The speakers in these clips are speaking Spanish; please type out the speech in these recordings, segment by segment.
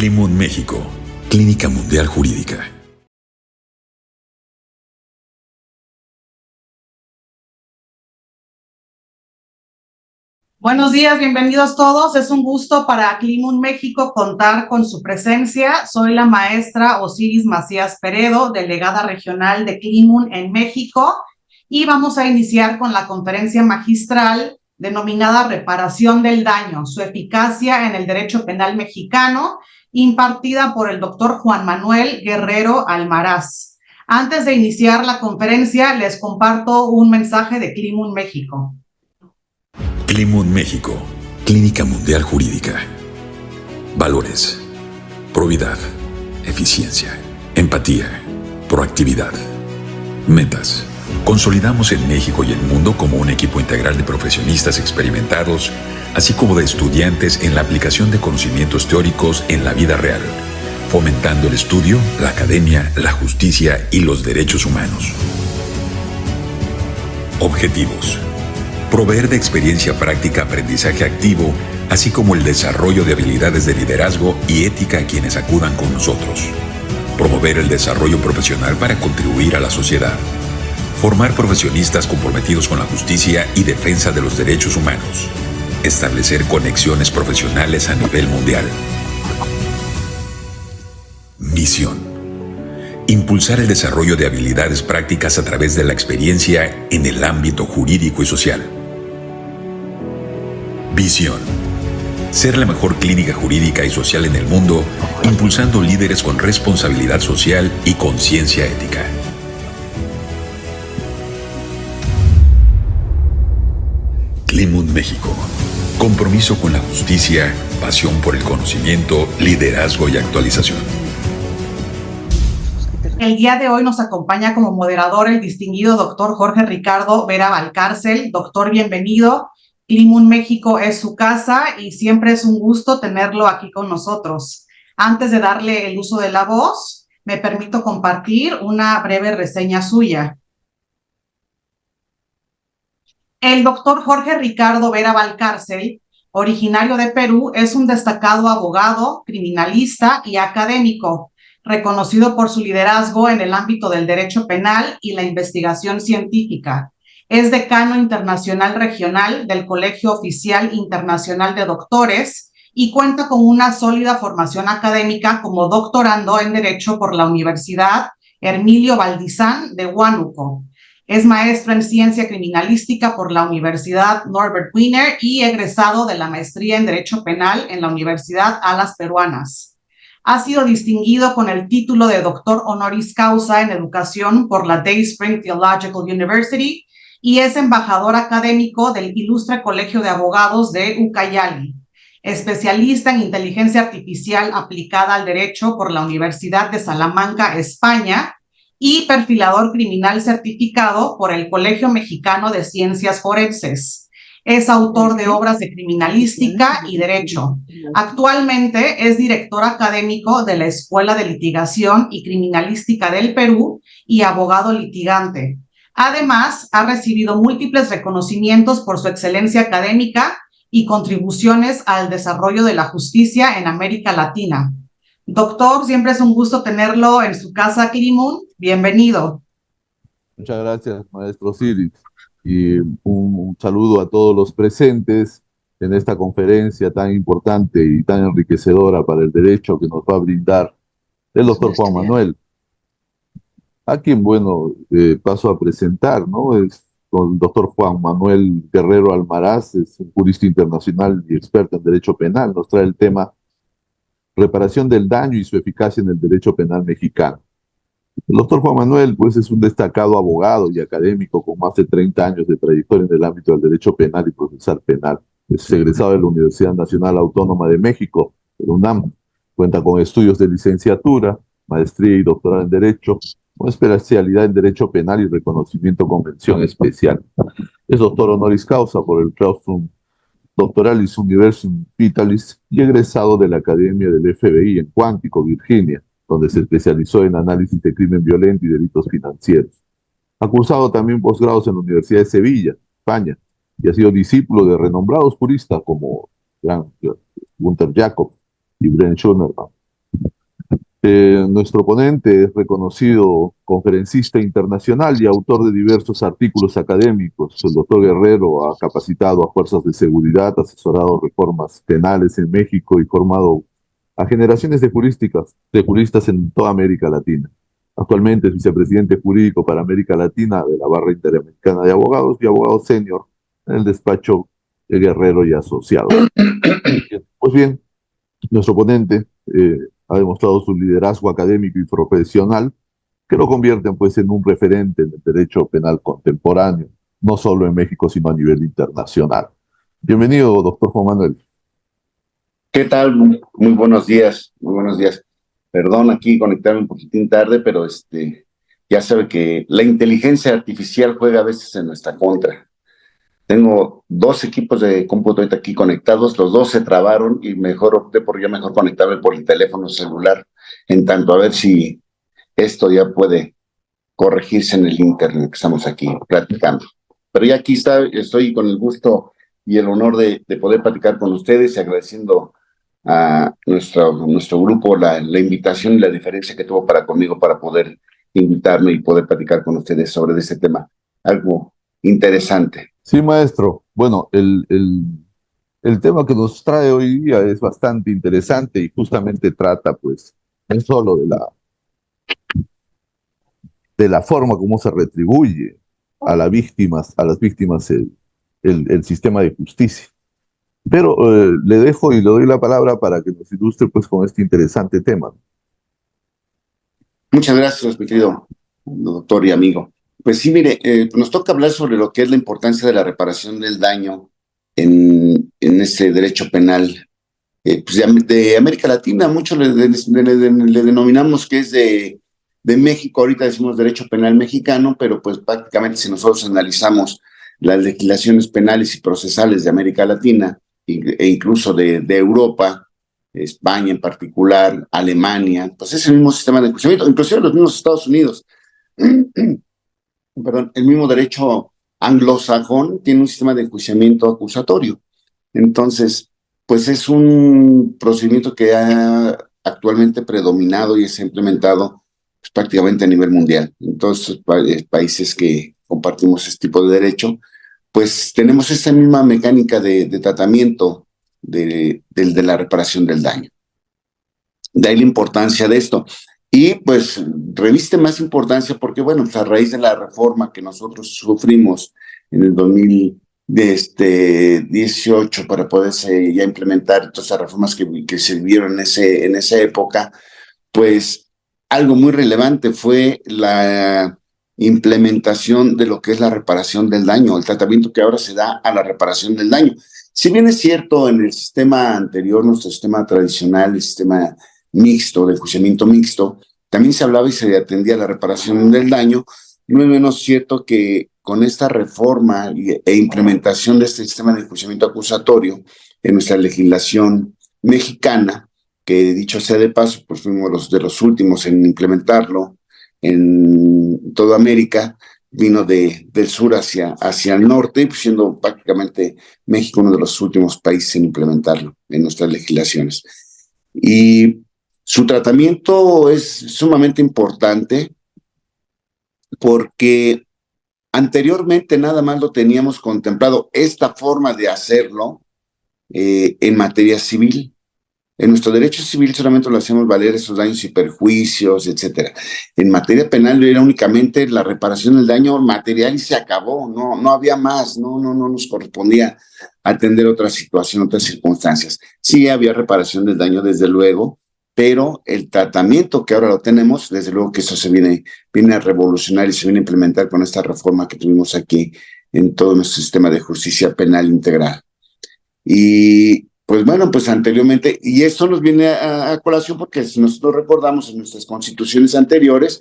Climun México, Clínica Mundial Jurídica. Buenos días, bienvenidos todos. Es un gusto para Climun México contar con su presencia. Soy la maestra Osiris Macías Peredo, delegada regional de Climun en México, y vamos a iniciar con la conferencia magistral denominada Reparación del Daño, su eficacia en el derecho penal mexicano, impartida por el doctor Juan Manuel Guerrero Almaraz. Antes de iniciar la conferencia, les comparto un mensaje de Climun México. Climun México, Clínica Mundial Jurídica. Valores: probidad, eficiencia, empatía, proactividad. Metas: consolidamos en México y el mundo como un equipo integral de profesionistas experimentados, así como de estudiantes en la aplicación de conocimientos teóricos en la vida real, fomentando el estudio, la academia, la justicia y los derechos humanos. Objetivos: proveer de experiencia práctica, aprendizaje activo, así como el desarrollo de habilidades de liderazgo y ética a quienes acudan con nosotros. Promover el desarrollo profesional para contribuir a la sociedad. Formar profesionistas comprometidos con la justicia y defensa de los derechos humanos. Establecer conexiones profesionales a nivel mundial. Misión: impulsar el desarrollo de habilidades prácticas a través de la experiencia en el ámbito jurídico y social. Visión: ser la mejor clínica jurídica y social en el mundo, impulsando líderes con responsabilidad social y conciencia ética. Climun México. Compromiso con la justicia, pasión por el conocimiento, liderazgo y actualización. El día de hoy nos acompaña como moderador el distinguido doctor Jorge Ricardo Vera Valcárcel. Doctor, bienvenido. Climun México es su casa y siempre es un gusto tenerlo aquí con nosotros. Antes de darle el uso de la voz, me permito compartir una breve reseña suya. El doctor Jorge Ricardo Vera Valcárcel, originario de Perú, es un destacado abogado, criminalista y académico, reconocido por su liderazgo en el ámbito del derecho penal y la investigación científica. Es decano internacional regional del Colegio Oficial Internacional de Doctores y cuenta con una sólida formación académica como doctorando en Derecho por la Universidad Hermilio Valdizán de Huánuco. Es maestro en Ciencia Criminalística por la Universidad Norbert Wiener y egresado de la Maestría en Derecho Penal en la Universidad Alas Peruanas. Ha sido distinguido con el título de Doctor Honoris Causa en Educación por la Dayspring Theological University y es embajador académico del Ilustre Colegio de Abogados de Ucayali. Especialista en Inteligencia Artificial aplicada al Derecho por la Universidad de Salamanca, España, y perfilador criminal certificado por el Colegio Mexicano de Ciencias Forenses. Es autor de obras de criminalística y derecho. Actualmente es director académico de la Escuela de Litigación y Criminalística del Perú y abogado litigante. Además, ha recibido múltiples reconocimientos por su excelencia académica y contribuciones al desarrollo de la justicia en América Latina. Doctor, siempre es un gusto tenerlo en su casa, Climun. Bienvenido. Muchas gracias, maestro Osiris. Y un saludo a todos los presentes en esta conferencia tan importante y tan enriquecedora para el derecho que nos va a brindar el doctor Juan Manuel. A quien, bueno, paso a presentar, ¿no? Es el doctor Juan Manuel Guerrero Almaraz, es un jurista internacional y experto en derecho penal. Nos trae el tema reparación del daño y su eficacia en el derecho penal mexicano. El doctor Juan Manuel, pues, es un destacado abogado y académico con más de 30 años de trayectoria en el ámbito del derecho penal y procesal penal. Es egresado de la Universidad Nacional Autónoma de México, el UNAM. Cuenta con estudios de licenciatura, maestría y doctorado en Derecho, con especialidad en Derecho Penal y reconocimiento con mención especial. Es doctor honoris causa por el Claustrum Doctoralis Universium Vitalis y egresado de la Academia del FBI en Cuántico, Virginia, donde se especializó en análisis de crimen violento y delitos financieros. Ha cursado también posgrados en la Universidad de Sevilla, España, y ha sido discípulo de renombrados juristas como Gunther Jacob y Brent Schoenerman. Nuestro ponente es reconocido conferencista internacional y autor de diversos artículos académicos. El doctor Guerrero ha capacitado a fuerzas de seguridad, asesorado reformas penales en México y formado a generaciones de juristas en toda América Latina. Actualmente es vicepresidente jurídico para América Latina de la Barra Interamericana de Abogados y abogado senior en el despacho de Guerrero y Asociados. Pues bien, nuestro ponente ha demostrado su liderazgo académico y profesional que lo convierten pues en un referente en el derecho penal contemporáneo, no solo en México, sino a nivel internacional. Bienvenido, doctor Juan Manuel. ¿Qué tal? Muy buenos días, muy buenos días. Perdón aquí conectarme un poquitín tarde, pero ya sabe que la inteligencia artificial juega a veces en nuestra contra. Tengo dos equipos de cómputo ahorita aquí conectados, los dos se trabaron y mejor opté por ya mejor conectarme por el teléfono celular, en tanto a ver si esto ya puede corregirse en el internet que estamos aquí platicando. Pero ya aquí estoy con el gusto y el honor de poder platicar con ustedes, agradeciendo a nuestro grupo la invitación y la diferencia que tuvo para conmigo para poder invitarme y poder platicar con ustedes sobre este tema, algo interesante. Sí, maestro. Bueno, el tema que nos trae hoy día es bastante interesante y justamente trata, pues, no solo de la forma como se retribuye a las víctimas el sistema de justicia. Pero le dejo y le doy la palabra para que nos ilustre pues con este interesante tema. Muchas gracias, mi querido doctor y amigo. Pues sí, mire, nos toca hablar sobre lo que es la importancia de la reparación del daño en ese derecho penal. Pues de América Latina, muchos le denominamos que es de México, ahorita decimos derecho penal mexicano, pero pues prácticamente si nosotros analizamos las legislaciones penales y procesales de América Latina e incluso de Europa, España en particular, Alemania, pues es el mismo sistema de enjuiciamiento, inclusive los mismos Estados Unidos. Perdón, el mismo derecho anglosajón tiene un sistema de enjuiciamiento acusatorio. Entonces, pues es un procedimiento que ha actualmente predominado y es implementado pues, prácticamente a nivel mundial. En todos los países que compartimos este tipo de derecho, pues tenemos esta misma mecánica de tratamiento de la reparación del daño. De ahí la importancia de esto. Y pues reviste más importancia porque, bueno, pues, a raíz de la reforma que nosotros sufrimos en el 2018 para poderse ya implementar todas las reformas que se vieron en esa época, pues algo muy relevante fue la implementación de lo que es la reparación del daño, el tratamiento que ahora se da a la reparación del daño. Si bien es cierto, en el sistema anterior, nuestro sistema tradicional, el sistema mixto, de enjuiciamiento mixto, también se hablaba y se atendía a la reparación del daño, no es menos cierto que con esta reforma e implementación de este sistema de enjuiciamiento acusatorio en nuestra legislación mexicana, que dicho sea de paso, pues fuimos de los últimos en implementarlo en toda América, vino del sur hacia el norte, pues siendo prácticamente México uno de los últimos países en implementarlo en nuestras legislaciones. Y su tratamiento es sumamente importante porque anteriormente nada más lo teníamos contemplado, esta forma de hacerlo en materia civil. En nuestro derecho civil solamente lo hacemos valer esos daños y perjuicios, etcétera. En materia penal era únicamente la reparación del daño material y se acabó, no había más, no nos correspondía atender otra situación, otras circunstancias. Sí había reparación del daño, desde luego, pero el tratamiento que ahora lo tenemos, desde luego que eso se viene a revolucionar y se viene a implementar con esta reforma que tuvimos aquí en todo nuestro sistema de justicia penal integral. Y pues bueno, pues anteriormente, y esto nos viene a colación porque si nosotros recordamos en nuestras constituciones anteriores,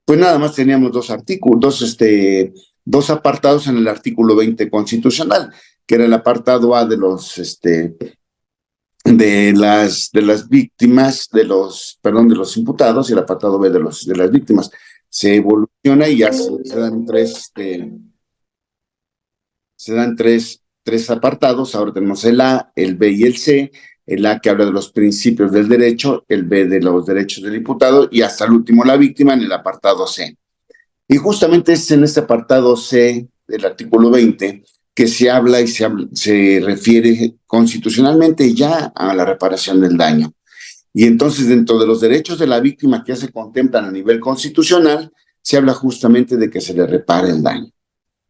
pues nada más teníamos dos apartados en el artículo 20 constitucional, que era el apartado A de las víctimas, de los imputados, y el apartado B de las víctimas. Se evoluciona y ya se dan tres apartados. Ahora tenemos el A, el B y el C, el A que habla de los principios del derecho, el B de los derechos del imputado y hasta el último la víctima en el apartado C. Y justamente es en este apartado C del artículo 20 que se habla y se refiere constitucionalmente ya a la reparación del daño. Y entonces dentro de los derechos de la víctima que ya se contemplan a nivel constitucional, se habla justamente de que se le repare el daño.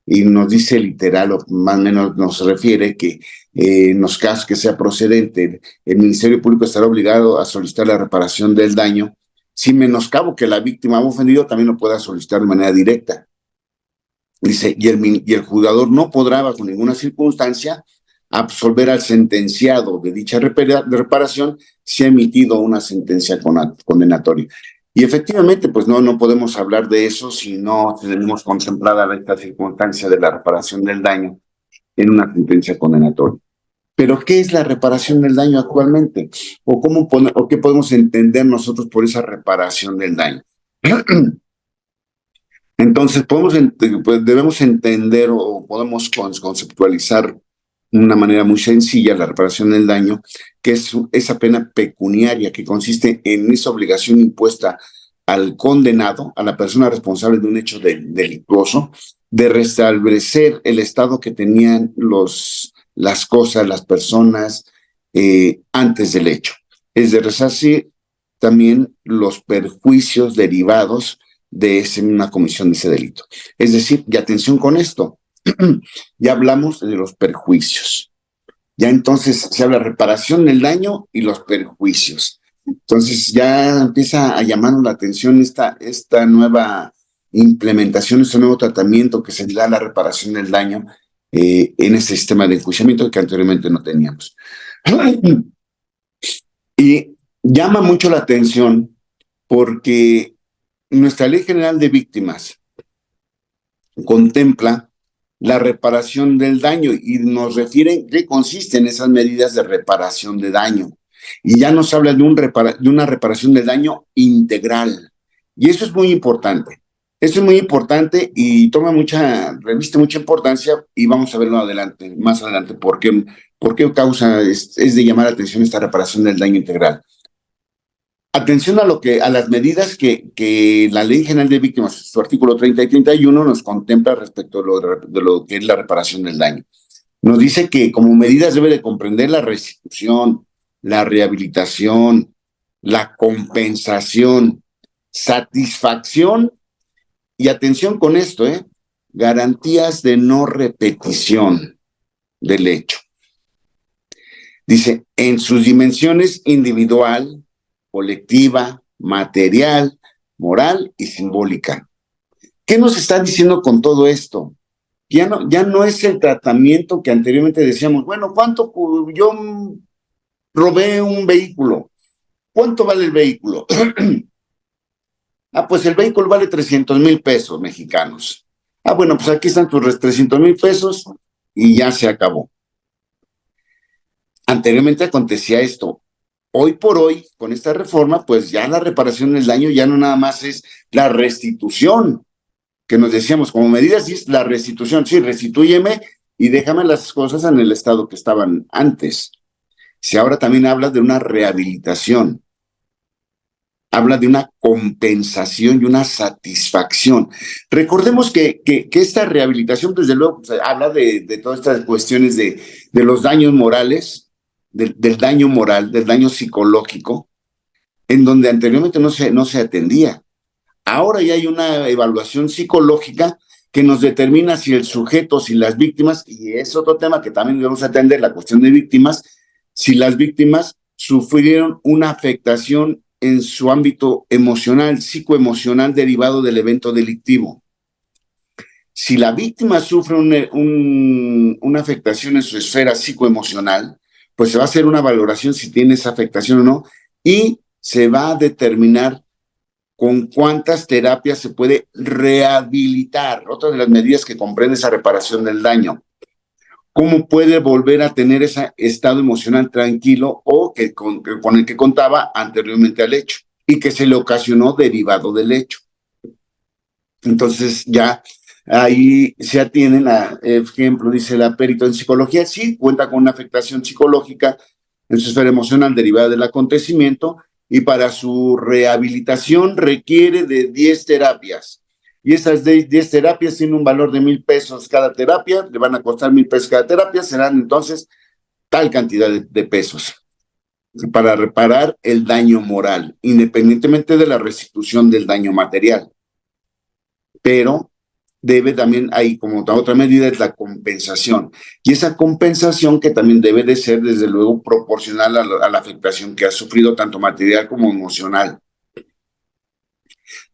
Y nos dice literal, o más o menos nos refiere que en los casos que sea procedente, el Ministerio Público estará obligado a solicitar la reparación del daño, sin menoscabo que la víctima o ofendido también lo pueda solicitar de manera directa. Dice, y el juzgador no podrá bajo ninguna circunstancia absolver al sentenciado de dicha reparación si ha emitido una sentencia condenatoria. Y efectivamente, pues no podemos hablar de eso si no tenemos contemplada esta circunstancia de la reparación del daño en una sentencia condenatoria. Pero, ¿qué es la reparación del daño actualmente? ¿O qué podemos entender nosotros por esa reparación del daño? Entonces, debemos entender o podemos conceptualizar de una manera muy sencilla la reparación del daño, que es esa pena pecuniaria que consiste en esa obligación impuesta al condenado, a la persona responsable de un hecho delictuoso, de restablecer el estado que tenían las cosas, las personas antes del hecho. Es de resarcir también los perjuicios derivados de una comisión de ese delito. Es decir, y atención con esto, ya hablamos de los perjuicios. Ya entonces se habla de reparación del daño y los perjuicios. Entonces ya empieza a llamarnos la atención esta nueva implementación, este nuevo tratamiento que se le da a la reparación del daño en este sistema de enjuiciamiento que anteriormente no teníamos. Y llama mucho la atención porque nuestra Ley General de Víctimas contempla la reparación del daño y nos refiere qué consisten esas medidas de reparación de daño. Y ya nos habla de una reparación de daño integral. Y eso es muy importante. Eso es muy importante y reviste mucha importancia y vamos a verlo más adelante, por qué causa es de llamar la atención esta reparación del daño integral. Atención a las medidas que la Ley General de Víctimas, su artículo 30 y 31, nos contempla respecto de lo que es la reparación del daño. Nos dice que como medidas debe de comprender la restitución, la rehabilitación, la compensación, satisfacción y atención con esto, garantías de no repetición del hecho. Dice, en sus dimensiones individual, colectiva, material, moral y simbólica. ¿Qué nos está diciendo con todo esto? Ya no es el tratamiento que anteriormente decíamos, bueno, ¿cuánto yo robé un vehículo? ¿Cuánto vale el vehículo? Pues el vehículo vale 300,000 pesos mexicanos. Bueno, pues aquí están tus 300,000 pesos y ya se acabó. Anteriormente acontecía esto. Hoy por hoy, con esta reforma, pues ya la reparación del daño ya no nada más es la restitución, que nos decíamos como medidas, sí es la restitución, sí, restitúyeme y déjame las cosas en el estado que estaban antes. Si ahora también habla de una rehabilitación, habla de una compensación y una satisfacción. Recordemos que esta rehabilitación, desde luego, pues, habla de todas estas cuestiones de los daños morales, del daño moral, del daño psicológico, en donde anteriormente no se atendía. Ahora ya hay una evaluación psicológica que nos determina si el sujeto, si las víctimas, y es otro tema que también debemos atender, la cuestión de víctimas, si las víctimas sufrieron una afectación en su ámbito emocional, psicoemocional derivado del evento delictivo. Si la víctima sufre una afectación en su esfera psicoemocional, pues se va a hacer una valoración si tiene esa afectación o no, y se va a determinar con cuántas terapias se puede rehabilitar, otra de las medidas que comprende esa reparación del daño. Cómo puede volver a tener ese estado emocional tranquilo o con el que contaba anteriormente al hecho y que se le ocasionó derivado del hecho. Entonces ya ahí se atienden a ejemplo, dice la perito en psicología, sí, cuenta con una afectación psicológica en su esfera emocional derivada del acontecimiento, y para su rehabilitación requiere de 10 terapias. Y esas 10 terapias tienen un valor de 1,000 pesos cada terapia, le van a costar 1,000 pesos cada terapia, serán entonces tal cantidad de pesos para reparar el daño moral, independientemente de la restitución del daño material. Pero debe también, hay como otra medida, es la compensación. Y esa compensación que también debe de ser, desde luego, proporcional a la afectación que ha sufrido, tanto material como emocional.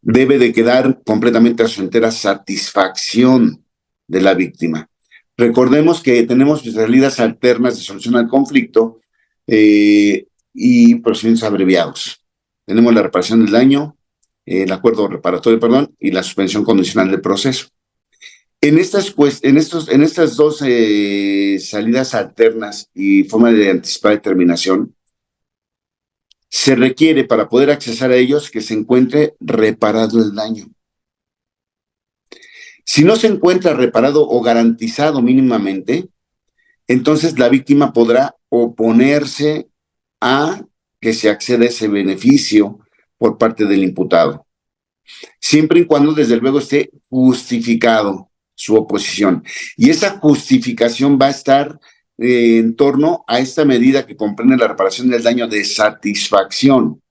Debe de quedar completamente a su entera satisfacción de la víctima. Recordemos que tenemos salidas alternas de solución al conflicto y procedimientos abreviados. Tenemos la reparación del daño, el acuerdo reparatorio, perdón, y la suspensión condicional del proceso. En estas dos salidas alternas y forma de anticipar determinación, se requiere para poder accesar a ellos que se encuentre reparado el daño. Si no se encuentra reparado o garantizado mínimamente, entonces la víctima podrá oponerse a que se acceda a ese beneficio por parte del imputado, siempre y cuando desde luego esté justificado su oposición. Y esa justificación va a estar en torno a esta medida que comprende la reparación del daño de satisfacción.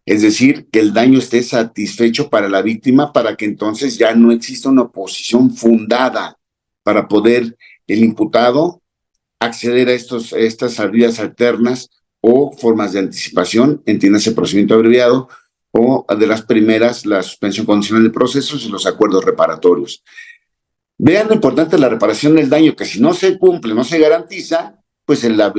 Es decir, que el daño esté satisfecho para la víctima para que entonces ya no exista una oposición fundada para poder el imputado acceder a estas salidas alternas o formas de anticipación, entiéndase procedimiento abreviado, o de las primeras, la suspensión condicional de procesos y los acuerdos reparatorios. Vean lo importante de la reparación del daño, que si no se cumple, no se garantiza, pues la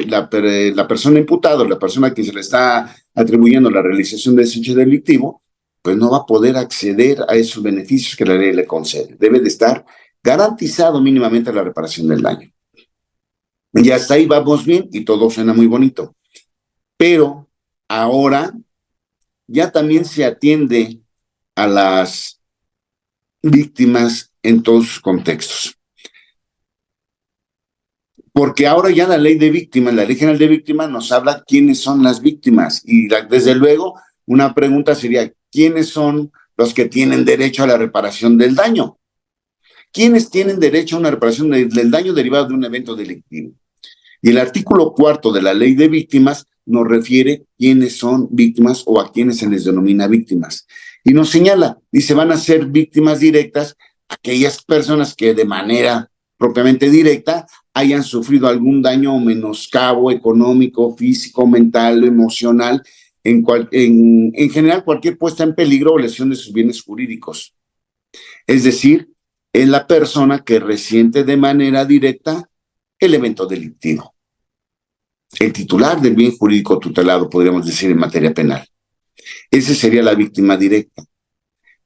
persona imputada, la persona a quien se le está atribuyendo la realización de ese hecho delictivo, pues no va a poder acceder a esos beneficios que la ley le concede. Debe de estar garantizado mínimamente la reparación del daño. Y hasta ahí vamos bien y todo suena muy bonito. Pero ahora ya también se atiende a las víctimas en todos sus contextos. Porque ahora ya la ley de víctimas, la ley general de víctimas nos habla quiénes son las víctimas. Y desde luego una pregunta sería, ¿quiénes son los que tienen derecho a la reparación del daño? ¿Quiénes tienen derecho a una reparación del daño derivado de un evento delictivo? Y el artículo 4 de la ley de víctimas nos refiere quiénes son víctimas o a quiénes se les denomina víctimas. Y nos señala, dice, van a ser víctimas directas aquellas personas que de manera propiamente directa hayan sufrido algún daño o menoscabo económico, físico, mental, emocional, en general cualquier puesta en peligro o lesión de sus bienes jurídicos. Es decir, es la persona que resiente de manera directa el evento delictivo. El titular del bien jurídico tutelado, podríamos decir, en materia penal. Esa sería la víctima directa.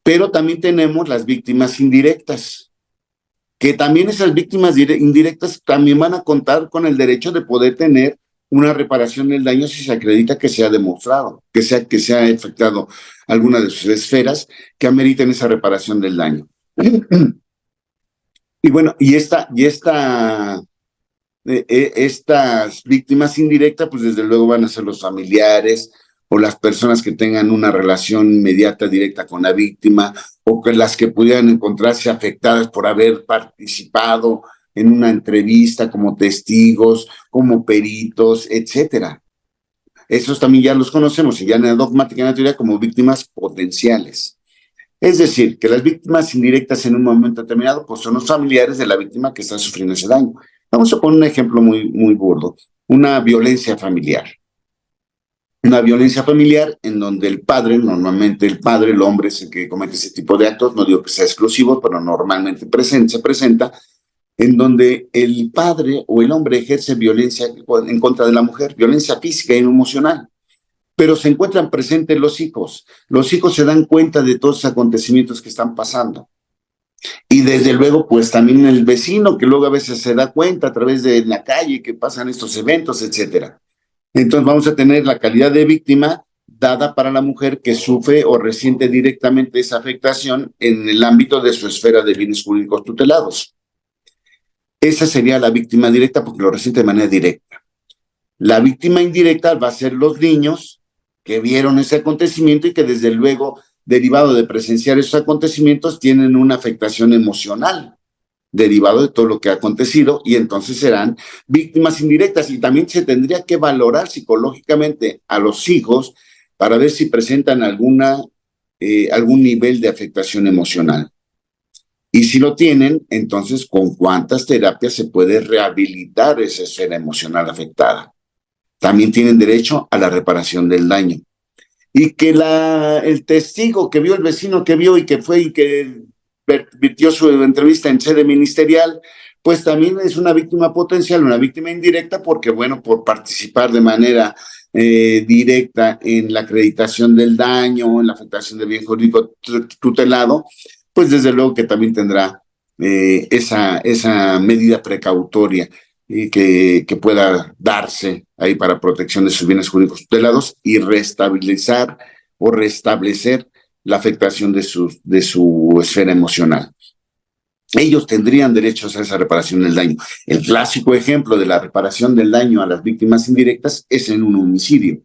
Pero también tenemos las víctimas indirectas, que también esas víctimas indirectas también van a contar con el derecho de poder tener una reparación del daño si se acredita que se ha demostrado, que se ha efectuado alguna de sus esferas que ameriten esa reparación del daño. Y bueno, estas víctimas indirectas, pues desde luego van a ser los familiares o las personas que tengan una relación inmediata, directa con la víctima, o que las que pudieran encontrarse afectadas por haber participado en una entrevista como testigos, como peritos, etcétera. Esos también ya los conocemos y ya en la dogmática y en la teoría como víctimas potenciales. Es decir, que las víctimas indirectas en un momento determinado pues son los familiares de la víctima que está sufriendo ese daño. Vamos a poner un ejemplo muy, muy burdo, una violencia familiar. Una violencia familiar en donde el padre, normalmente el hombre es el que comete ese tipo de actos, no digo que sea exclusivo, pero normalmente se presenta, en donde el padre o el hombre ejerce violencia en contra de la mujer, violencia física y emocional. Pero se encuentran presentes los hijos. Los hijos se dan cuenta de todos los acontecimientos que están pasando. Y desde luego, pues también el vecino, que luego a veces se da cuenta a través de la calle que pasan estos eventos, etcétera. Entonces vamos a tener la calidad de víctima dada para la mujer que sufre o resiente directamente esa afectación en el ámbito de su esfera de bienes jurídicos tutelados. Esa sería la víctima directa porque lo resiente de manera directa. La víctima indirecta va a ser los niños que vieron ese acontecimiento y que desde luego, derivado de presenciar esos acontecimientos, tienen una afectación emocional derivado de todo lo que ha acontecido, y entonces serán víctimas indirectas. Y también se tendría que valorar psicológicamente a los hijos para ver si presentan algún nivel de afectación emocional. Y si lo tienen, entonces, ¿con cuántas terapias se puede rehabilitar esa esfera emocional afectada? También tienen derecho a la reparación del daño. Y que el testigo que vio, el vecino que vio y que fue y que vertió su entrevista en sede ministerial, pues también es una víctima potencial, una víctima indirecta, porque, bueno, por participar de manera directa en la acreditación del daño, en la afectación del bien jurídico tutelado, pues desde luego que también tendrá esa medida precautoria y que pueda darse ahí para protección de sus bienes jurídicos tutelados y restablecer la afectación de su esfera emocional. Ellos tendrían derechos a esa reparación del daño. El clásico ejemplo de la reparación del daño a las víctimas indirectas es en un homicidio.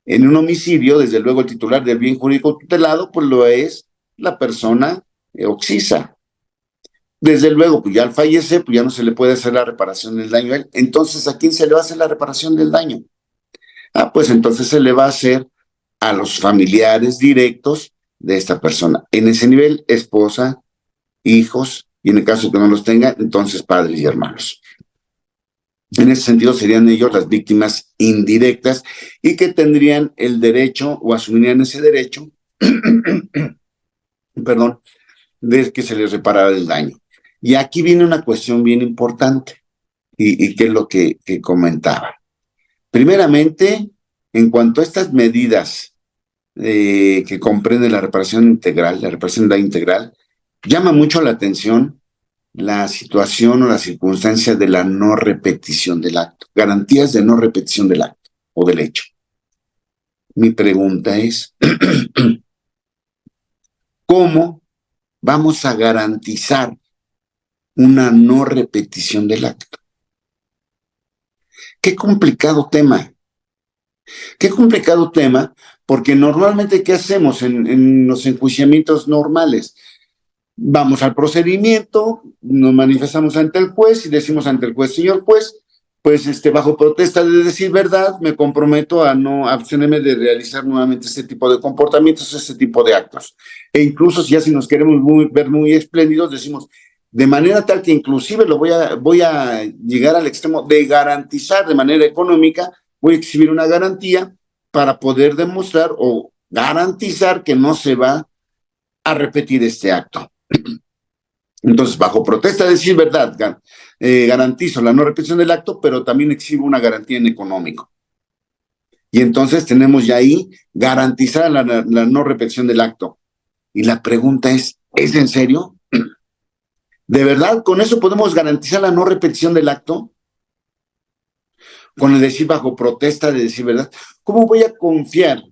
En un homicidio, desde luego, el titular del bien jurídico tutelado, pues lo es la persona occisa. Desde luego, pues ya al fallecer, pues ya no se le puede hacer la reparación del daño a él. Entonces, ¿a quién se le va a hacer la reparación del daño? Pues entonces se le va a hacer a los familiares directos de esta persona. En ese nivel, esposa, hijos, y en el caso que no los tenga, entonces padres y hermanos. En ese sentido serían ellos las víctimas indirectas y que tendrían el derecho o asumirían ese derecho, perdón, de que se les reparara el daño. Y aquí viene una cuestión bien importante y que es lo que comentaba. Primeramente, en cuanto a estas medidas que comprende la reparación integral, la reparación del daño integral, llama mucho la atención la situación o la circunstancia de la no repetición del acto, garantías de no repetición del acto o del hecho. Mi pregunta es, ¿cómo vamos a garantizar una no repetición del acto? Qué complicado tema. Qué complicado tema, porque normalmente, ¿qué hacemos en los enjuiciamientos normales? Vamos al procedimiento, nos manifestamos ante el juez y decimos ante el juez: señor juez, pues bajo protesta de decir verdad, me comprometo a no abstenerme de realizar nuevamente este tipo de comportamientos, este tipo de actos. E incluso si nos queremos ver muy espléndidos, decimos, de manera tal que inclusive voy a llegar al extremo de garantizar de manera económica, voy a exhibir una garantía para poder demostrar o garantizar que no se va a repetir este acto. Entonces, bajo protesta de decir verdad, garantizo la no repetición del acto, pero también exhibo una garantía en económico. Y entonces tenemos ya ahí garantizada la no repetición del acto. Y la pregunta es en serio? ¿De verdad con eso podemos garantizar la no repetición del acto? Con el decir bajo protesta de decir verdad. ¿Cómo voy a confiar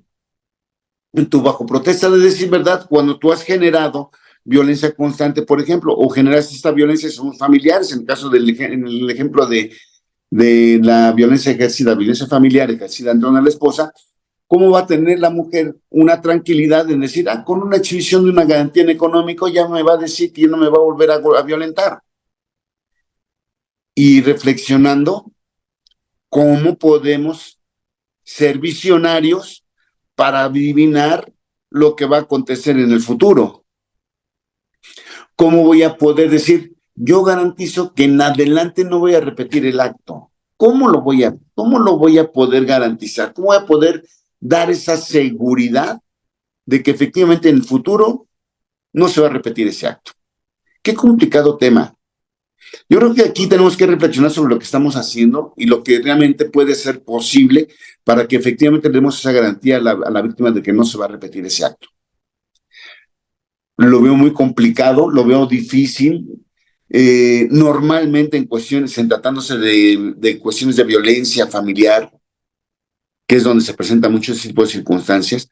en tu bajo protesta de decir verdad cuando tú has generado violencia constante, por ejemplo, o generas esta violencia en sus familiares, en el caso en el ejemplo de la violencia ejercida, violencia familiar ejercida en torno a la esposa? ¿Cómo va a tener la mujer una tranquilidad en decir, con una exhibición de una garantía en económico ya me va a decir que no me va a volver a violentar? Y reflexionando, ¿cómo podemos ser visionarios para adivinar lo que va a acontecer en el futuro? ¿Cómo voy a poder decir, yo garantizo que en adelante no voy a repetir el acto? ¿Cómo lo voy a poder garantizar? ¿Cómo voy a poder dar esa seguridad de que efectivamente en el futuro no se va a repetir ese acto? Qué complicado tema. Yo creo que aquí tenemos que reflexionar sobre lo que estamos haciendo y lo que realmente puede ser posible para que efectivamente demos esa garantía a la víctima de que no se va a repetir ese acto. Lo veo muy complicado, lo veo difícil. Normalmente en tratándose de cuestiones de violencia familiar, que es donde se presenta mucho ese tipo de circunstancias,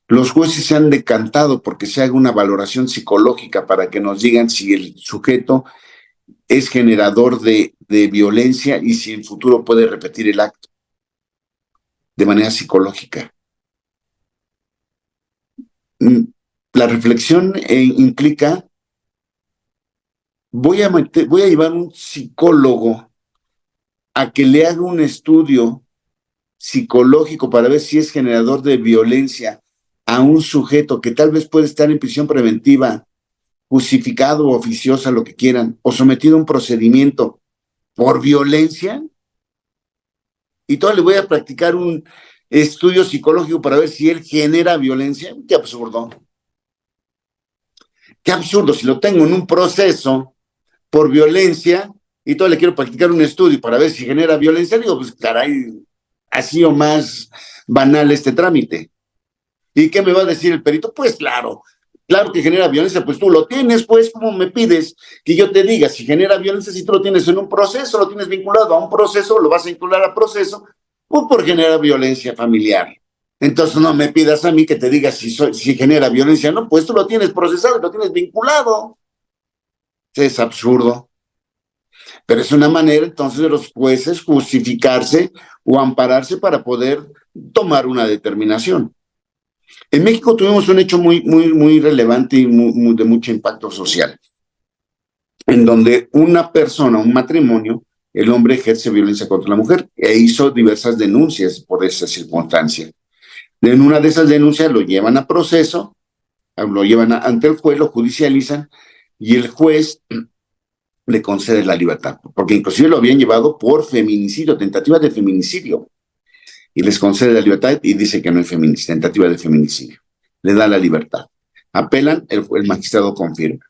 los jueces se han decantado porque se haga una valoración psicológica para que nos digan si el sujeto es generador de violencia y si en el futuro puede repetir el acto de manera psicológica. La reflexión implica, voy a llevar un psicólogo a que le haga un estudio psicológico para ver si es generador de violencia a un sujeto que tal vez puede estar en prisión preventiva, justificado o oficiosa, lo que quieran, o sometido a un procedimiento por violencia, y todavía le voy a practicar un estudio psicológico para ver si él genera violencia. Qué absurdo. Qué absurdo, si lo tengo en un proceso por violencia y todavía le quiero practicar un estudio para ver si genera violencia, digo, pues caray, así o más banal este trámite. ¿Y qué me va a decir el perito? Pues claro, claro que genera violencia, pues tú lo tienes, pues, ¿cómo me pides que yo te diga si genera violencia si tú lo tienes en un proceso, lo tienes vinculado a un proceso, lo vas a vincular a proceso, pues por generar violencia familiar? Entonces no me pidas a mí que te diga si genera violencia, no, pues tú lo tienes procesado y lo tienes vinculado. Es absurdo. Pero es una manera entonces de los jueces justificarse o ampararse para poder tomar una determinación. En México tuvimos un hecho muy relevante y de mucho impacto social, en donde una persona, un matrimonio, el hombre ejerce violencia contra la mujer e hizo diversas denuncias por esa circunstancia. En una de esas denuncias lo llevan a proceso, lo llevan ante el juez, lo judicializan y el juez le concede la libertad, porque inclusive lo habían llevado por feminicidio, tentativa de feminicidio, y les concede la libertad y dice que no es feminicidio, tentativa de feminicidio. Le da la libertad. Apelan, el magistrado confirma.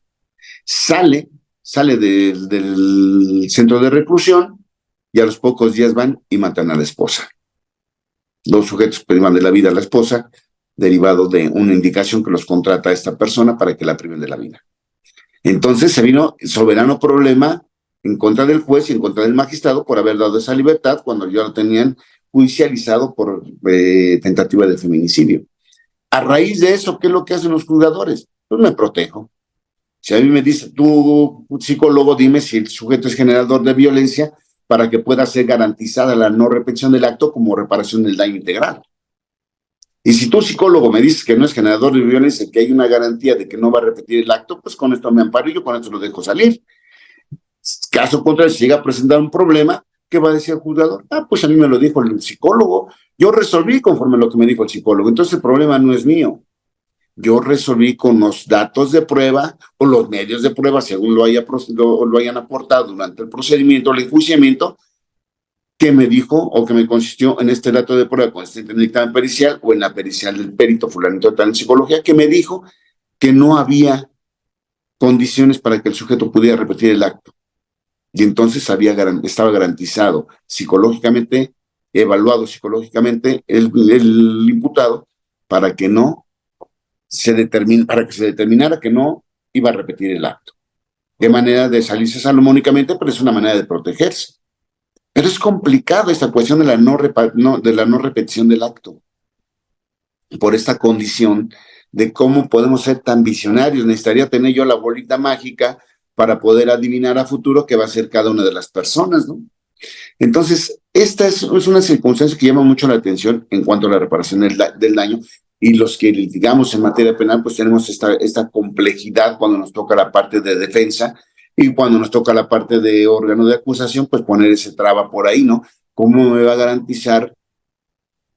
Sale del centro de reclusión y a los pocos días van y matan a la esposa. Dos sujetos privan de la vida a la esposa, derivado de una indicación que los contrata a esta persona para que la priven de la vida. Entonces se vino soberano problema en contra del juez y en contra del magistrado por haber dado esa libertad cuando ya lo tenían judicializado por tentativa de feminicidio. A raíz de eso, ¿qué es lo que hacen los juzgadores? Pues me protejo. Si a mí me dice, tú, psicólogo, dime si el sujeto es generador de violencia para que pueda ser garantizada la no repetición del acto como reparación del daño integral. Y si tú, psicólogo, me dices que no es generador de violencia, que hay una garantía de que no va a repetir el acto, pues con esto me amparo y yo con esto lo dejo salir. Caso contrario, si llega a presentar un problema, ¿qué va a decir el juzgador? Ah, pues a mí me lo dijo el psicólogo. Yo resolví conforme a lo que me dijo el psicólogo. Entonces el problema no es mío. Yo resolví con los datos de prueba o los medios de prueba, según lo hayan aportado durante el procedimiento, el enjuiciamiento, que me dijo o que me consistió en este dato de prueba consistente en el dictamen pericial o en la pericial del perito fulanito de tal en psicología, que me dijo que no había condiciones para que el sujeto pudiera repetir el acto. Y entonces estaba garantizado psicológicamente, evaluado psicológicamente el imputado para que se determinara que no iba a repetir el acto. De manera de salirse salomónicamente, pero es una manera de protegerse. Pero es complicado esta cuestión de la no repetición del acto. Por esta condición de cómo podemos ser tan visionarios. Necesitaría tener yo la bolita mágica para poder adivinar a futuro qué va a ser cada una de las personas, ¿no? Entonces, esta es una circunstancia que llama mucho la atención en cuanto a la reparación del daño, y los que litigamos en materia penal, pues tenemos esta complejidad cuando nos toca la parte de defensa y cuando nos toca la parte de órgano de acusación, pues poner ese traba por ahí, ¿no? ¿Cómo me va a garantizar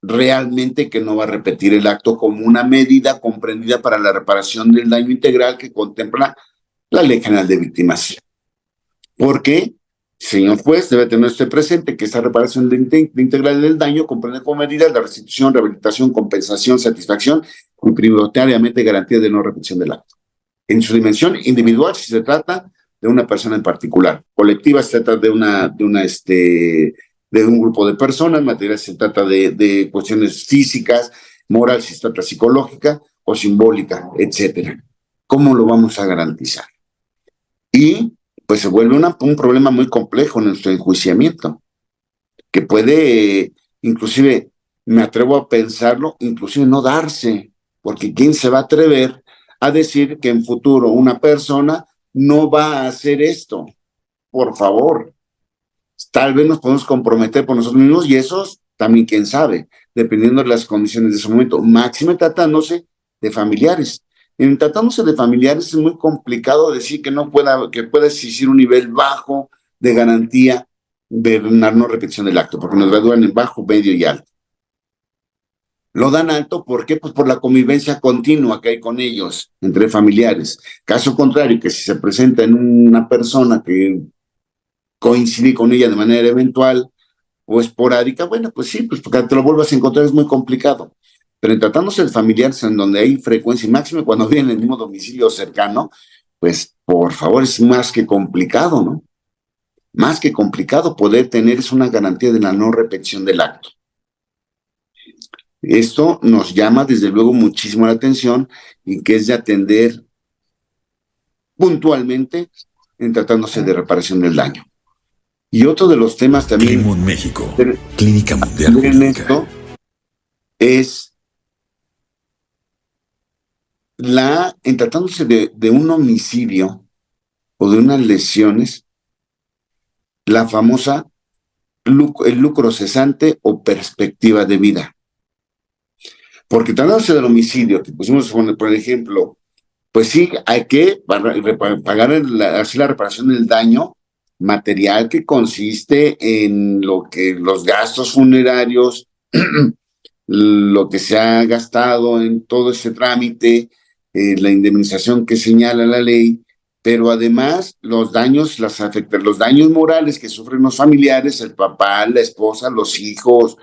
realmente que no va a repetir el acto como una medida comprendida para la reparación del daño integral que contempla la Ley General de Víctimas? Porque, señor juez, debe tener usted presente que esta reparación de integral del daño comprende como medidas la restitución, rehabilitación, compensación, satisfacción y prioritariamente garantía de no repetición del acto. En su dimensión individual, si se trata de una persona en particular; colectiva, se trata de un grupo de personas; material, se trata de cuestiones físicas; moral, si se trata psicológica o simbólica, etcétera. ¿Cómo lo vamos a garantizar? Y pues se vuelve un problema muy complejo en nuestro enjuiciamiento, que puede, inclusive, me atrevo a pensarlo, inclusive no darse, porque ¿quién se va a atrever a decir que en futuro una persona no va a hacer esto? por favor, tal vez nos podemos comprometer por nosotros mismos y esos también, quién sabe, dependiendo de las condiciones de ese momento, máximo tratándose de familiares. En tratándose de familiares es muy complicado decir que pueda existir un nivel bajo de garantía de una no repetición del acto, porque nos gradúan en bajo, medio y alto. Lo dan alto, ¿por qué? Pues por la convivencia continua que hay con ellos, entre familiares. Caso contrario, que si se presenta en una persona que coincide con ella de manera eventual o esporádica, bueno, pues sí, pues porque te lo vuelvas a encontrar es muy complicado. Pero en tratándose de familiares en donde hay frecuencia y máxima cuando viven en el mismo domicilio cercano, pues por favor es más que complicado, ¿no? Más que complicado poder tener es una garantía de la no repetición del acto. Esto nos llama desde luego muchísimo la atención y que es de atender puntualmente en tratándose de reparación del daño. Y otro de los temas también Climun México, Clínica Mundial en Jurídica. esto es en tratándose de un homicidio o de unas lesiones, la famosa el lucro cesante o perspectiva de vida. Porque tratándose del homicidio, que pusimos por ejemplo, pues sí, hay que pagar hacer la reparación del daño material que consiste en los gastos funerarios, lo que se ha gastado en todo ese trámite, la indemnización que señala la ley, pero además los daños morales que sufren los familiares, el papá, la esposa, los hijos,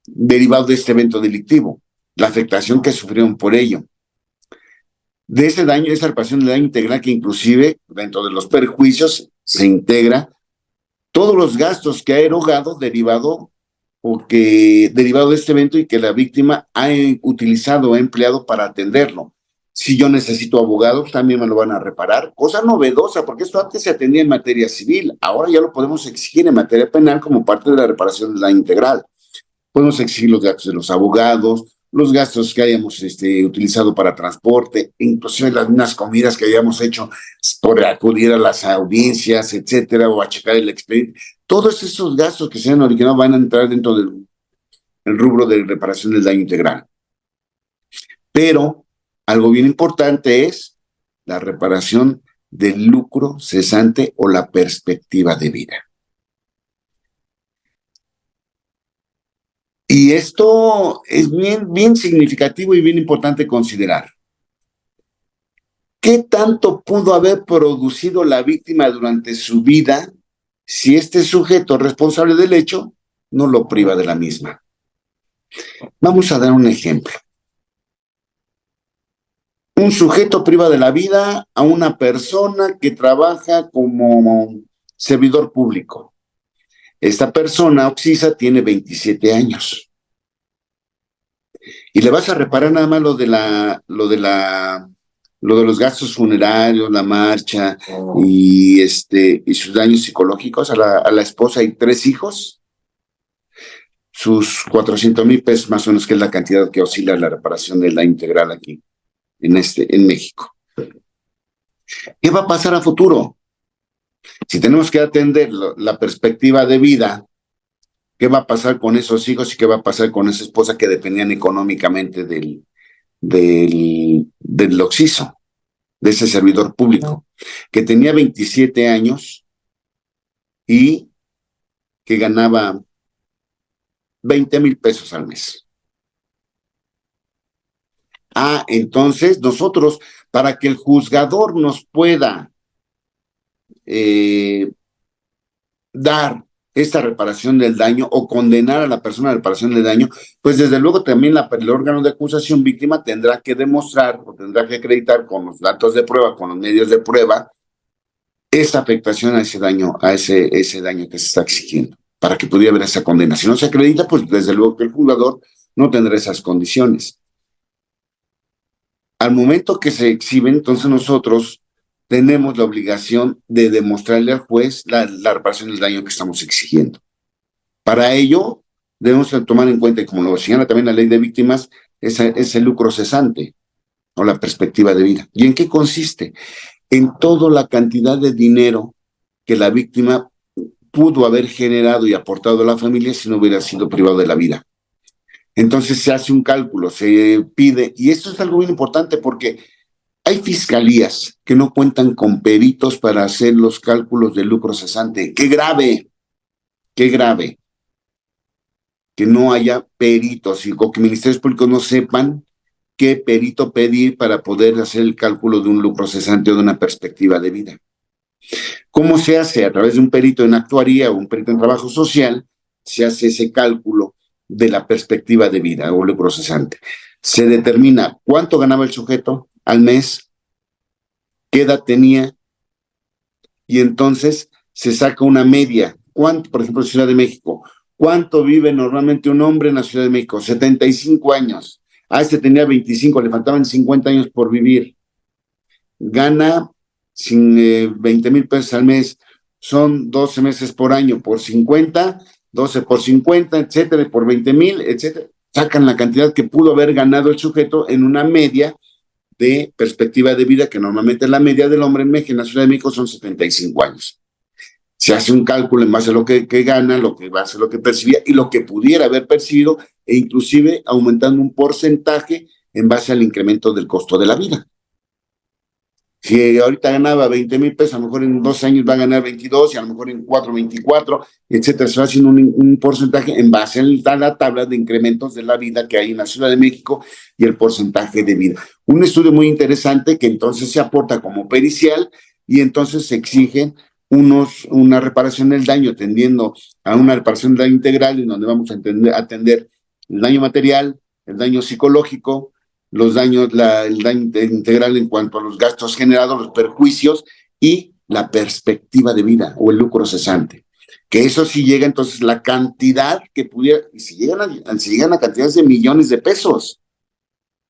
derivados de este evento delictivo, la afectación que sufrieron por ello. De ese daño, esa reparación del daño integral que inclusive dentro de los perjuicios se integra todos los gastos que ha erogado derivado de este evento y que la víctima ha utilizado o empleado para atenderlo. Si yo necesito abogados, también me lo van a reparar. Cosa novedosa, porque esto antes se atendía en materia civil, ahora ya lo podemos exigir en materia penal como parte de la reparación del daño integral. Podemos exigir los gastos de los abogados, los gastos que hayamos utilizado para transporte, inclusive las mismas comidas que hayamos hecho por acudir a las audiencias, etcétera, o a checar el expediente. Todos esos gastos que se han originado van a entrar dentro del rubro de reparación del daño integral. Pero algo bien importante es la reparación del lucro cesante o la perspectiva de vida. Y esto es bien significativo y bien importante considerar. ¿Qué tanto pudo haber producido la víctima durante su vida si este sujeto responsable del hecho no lo priva de la misma? Vamos a dar un ejemplo. Un sujeto priva de la vida a una persona que trabaja como servidor público. Esta persona, Oxisa, tiene 27 años. Y le vas a reparar nada más lo de los gastos funerarios, la marcha y sus daños psicológicos a la esposa y 3 hijos. Sus 400,000 pesos más o menos, que es la cantidad que oscila la reparación de la integral aquí, en México. ¿Qué va a pasar a futuro? Si tenemos que atender la perspectiva de vida, ¿qué va a pasar con esos hijos y qué va a pasar con esa esposa que dependían económicamente del occiso, de ese servidor público, que tenía 27 años y que ganaba 20,000 pesos al mes? Entonces nosotros, para que el juzgador nos pueda dar esta reparación del daño o condenar a la persona a la reparación del daño, pues desde luego también el órgano de acusación víctima tendrá que demostrar o tendrá que acreditar con los datos de prueba, con los medios de prueba, esa afectación a ese daño que se está exigiendo, para que pudiera haber esa condena. Si no se acredita, pues desde luego que el juzgador no tendrá esas condiciones. Al momento que se exhibe, entonces nosotros tenemos la obligación de demostrarle al juez la reparación del daño que estamos exigiendo. Para ello, debemos tomar en cuenta, y como lo señala también la ley de víctimas, ese lucro cesante o la perspectiva de vida. ¿Y en qué consiste? En toda la cantidad de dinero que la víctima pudo haber generado y aportado a la familia si no hubiera sido privado de la vida. Entonces se hace un cálculo, se pide, y esto es algo bien importante porque hay fiscalías que no cuentan con peritos para hacer los cálculos de lucro cesante. ¡Qué grave! ¡Qué grave! Que no haya peritos o que ministerios públicos no sepan qué perito pedir para poder hacer el cálculo de un lucro cesante o de una perspectiva de vida. ¿Cómo se hace? A través de un perito en actuaría o un perito en trabajo social, se hace ese cálculo de la perspectiva de vida o lucro cesante. Se determina cuánto ganaba el sujeto al mes, qué edad tenía, y entonces se saca una media. ¿Cuánto, por ejemplo, en Ciudad de México? ¿Cuánto vive normalmente un hombre en la Ciudad de México? 75 años. A este tenía 25, le faltaban 50 años por vivir. Gana 20,000 pesos al mes. Son 12 meses por año, por 50, 12 por 50, etcétera, por 20,000, etcétera. Sacan la cantidad que pudo haber ganado el sujeto en una media de perspectiva de vida, que normalmente la media del hombre en México, en la Ciudad de México, son 75 años. Se hace un cálculo en base a lo que gana, lo que base a lo que percibía y lo que pudiera haber percibido, e inclusive aumentando un porcentaje en base al incremento del costo de la vida. Si ahorita ganaba 20,000 pesos, a lo mejor en 2 años va a ganar 22, y a lo mejor en 4, 24, etcétera. Se va haciendo un porcentaje en base a la tabla de incrementos de la vida que hay en la Ciudad de México y el porcentaje de vida. Un estudio muy interesante que entonces se aporta como pericial, y entonces se exigen una reparación del daño, tendiendo a una reparación del daño integral, en donde vamos a atender el daño material, el daño psicológico, los daños, el daño integral en cuanto a los gastos generados, los perjuicios y la perspectiva de vida o el lucro cesante. Que eso sí llega entonces la cantidad que pudiera, y si llegan a cantidades de millones de pesos,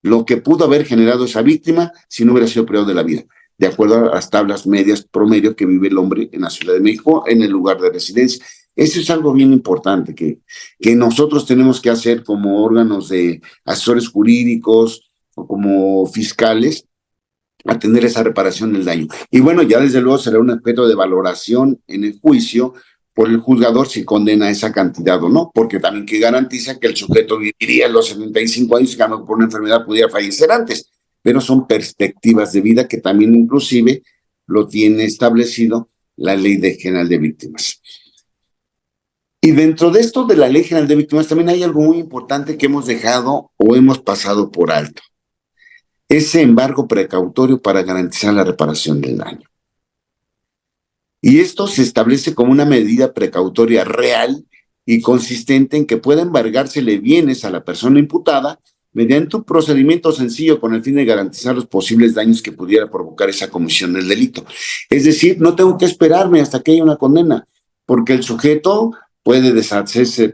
lo que pudo haber generado esa víctima si no hubiera sido privado de la vida, de acuerdo a las tablas medias promedio que vive el hombre en la Ciudad de México en el lugar de residencia. Eso es algo bien importante que nosotros tenemos que hacer como órganos de asesores jurídicos o como fiscales, atender esa reparación del daño. Y bueno, ya desde luego será un objeto de valoración en el juicio por el juzgador si condena esa cantidad o no, porque también que garantiza que el sujeto viviría los 75 años y que por una enfermedad pudiera fallecer antes. Pero son perspectivas de vida que también inclusive lo tiene establecido la Ley General de Víctimas. Y dentro de esto de la Ley General de Víctimas también hay algo muy importante que hemos dejado o hemos pasado por alto. Ese embargo precautorio para garantizar la reparación del daño. Y esto se establece como una medida precautoria real y consistente en que pueda embargársele bienes a la persona imputada mediante un procedimiento sencillo con el fin de garantizar los posibles daños que pudiera provocar esa comisión del delito. Es decir, no tengo que esperarme hasta que haya una condena, porque el sujeto puede deshacerse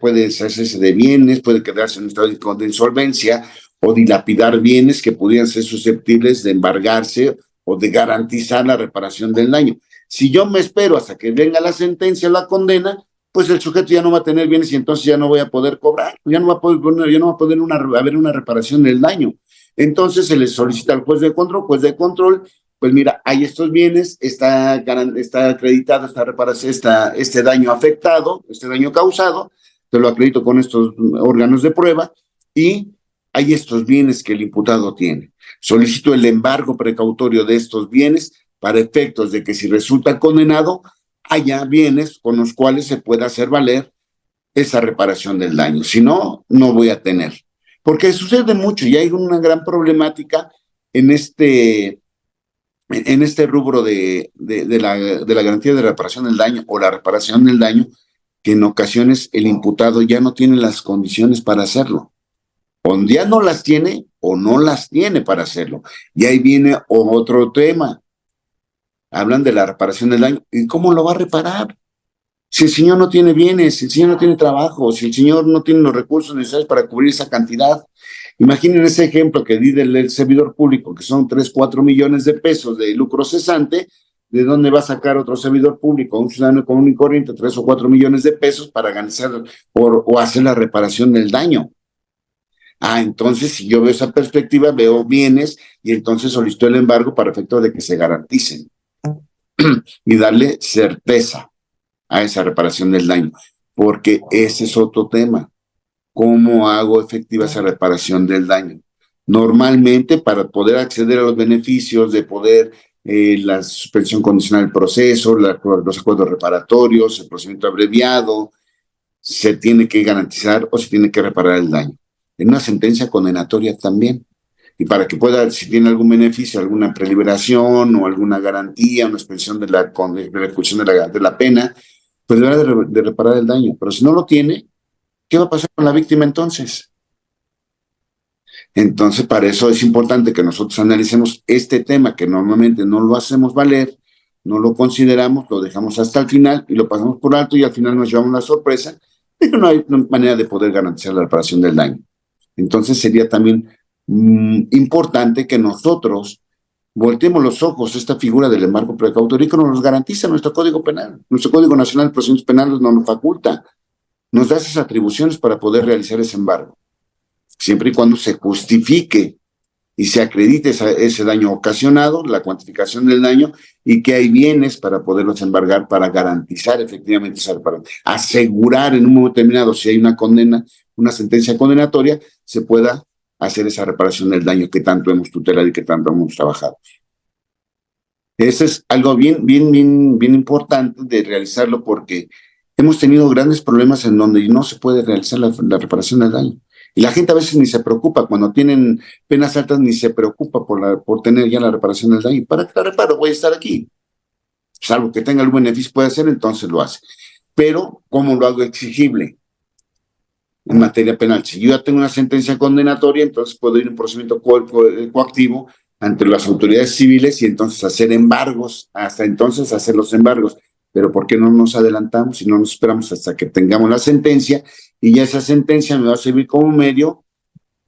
de bienes, puede quedarse en un estado de insolvencia o dilapidar bienes que pudieran ser susceptibles de embargarse o de garantizar la reparación del daño. Si yo me espero hasta que venga la sentencia o la condena, pues el sujeto ya no va a tener bienes y entonces ya no voy a poder cobrar, ya no va a poder haber una reparación del daño. Entonces se le solicita al juez de control, pues mira, hay estos bienes, está acreditado esta reparación, este daño afectado, este daño causado, te lo acredito con estos órganos de prueba, y hay estos bienes que el imputado tiene. Solicito el embargo precautorio de estos bienes para efectos de que si resulta condenado, haya bienes con los cuales se pueda hacer valer esa reparación del daño. Si no, no voy a tener. Porque sucede mucho y hay una gran problemática en este rubro de la garantía de reparación del daño o la reparación del daño, que en ocasiones el imputado ya no tiene las condiciones para hacerlo. O ya no las tiene o no las tiene para hacerlo. Y ahí viene otro tema. Hablan de la reparación del daño. ¿Y cómo lo va a reparar? Si el señor no tiene bienes, si el señor no tiene trabajo, si el señor no tiene los recursos necesarios para cubrir esa cantidad. Imaginen ese ejemplo que di del servidor público, que son 3, 4 millones de pesos de lucro cesante. ¿De dónde va a sacar otro servidor público, un ciudadano común y corriente, 3 o 4 millones de pesos para garantizar o hacer la reparación del daño? Entonces, si yo veo esa perspectiva, veo bienes y entonces solicito el embargo para efecto de que se garanticen. y darle certeza a esa reparación del daño, porque ese es otro tema. ¿Cómo hago efectiva esa reparación del daño? Normalmente, para poder acceder a los beneficios de poder, la suspensión condicional del proceso, los acuerdos reparatorios, el procedimiento abreviado, se tiene que garantizar o se tiene que reparar el daño. En una sentencia condenatoria también. Y para que pueda, si tiene algún beneficio, alguna preliberación o alguna garantía, una suspensión de la ejecución de la pena, pues deberá de reparar el daño. Pero si no lo tiene, ¿qué va a pasar con la víctima entonces? Entonces, para eso es importante que nosotros analicemos este tema que normalmente no lo hacemos valer, no lo consideramos, lo dejamos hasta el final y lo pasamos por alto y al final nos llevamos la sorpresa de que no hay manera de poder garantizar la reparación del daño. Entonces, sería también importante que nosotros volteemos los ojos a esta figura del embargo precautorio que nos garantiza nuestro Código Penal. Nuestro Código Nacional de Procedimientos Penales nos faculta, nos da esas atribuciones para poder realizar ese embargo, siempre y cuando se justifique y se acredite ese daño ocasionado, la cuantificación del daño, y que hay bienes para poderlos embargar para garantizar efectivamente esa reparación. Asegurar en un momento determinado, si hay una condena, una sentencia condenatoria, se pueda hacer esa reparación del daño que tanto hemos tutelado y que tanto hemos trabajado. Eso es algo bien importante de realizarlo, porque hemos tenido grandes problemas en donde no se puede realizar la reparación del daño. Y la gente a veces ni se preocupa, cuando tienen penas altas, ni se preocupa por tener ya la reparación del daño. ¿Para qué la reparo? Voy a estar aquí. Salvo que tenga algún beneficio, puede hacer, entonces lo hace. Pero, ¿cómo lo hago exigible en materia penal? Si yo ya tengo una sentencia condenatoria, entonces puedo ir a un procedimiento coactivo ante las autoridades civiles y entonces hacer embargos, hasta entonces hacer los embargos. Pero ¿por qué no nos adelantamos y no nos esperamos hasta que tengamos la sentencia? Y ya esa sentencia me va a servir como medio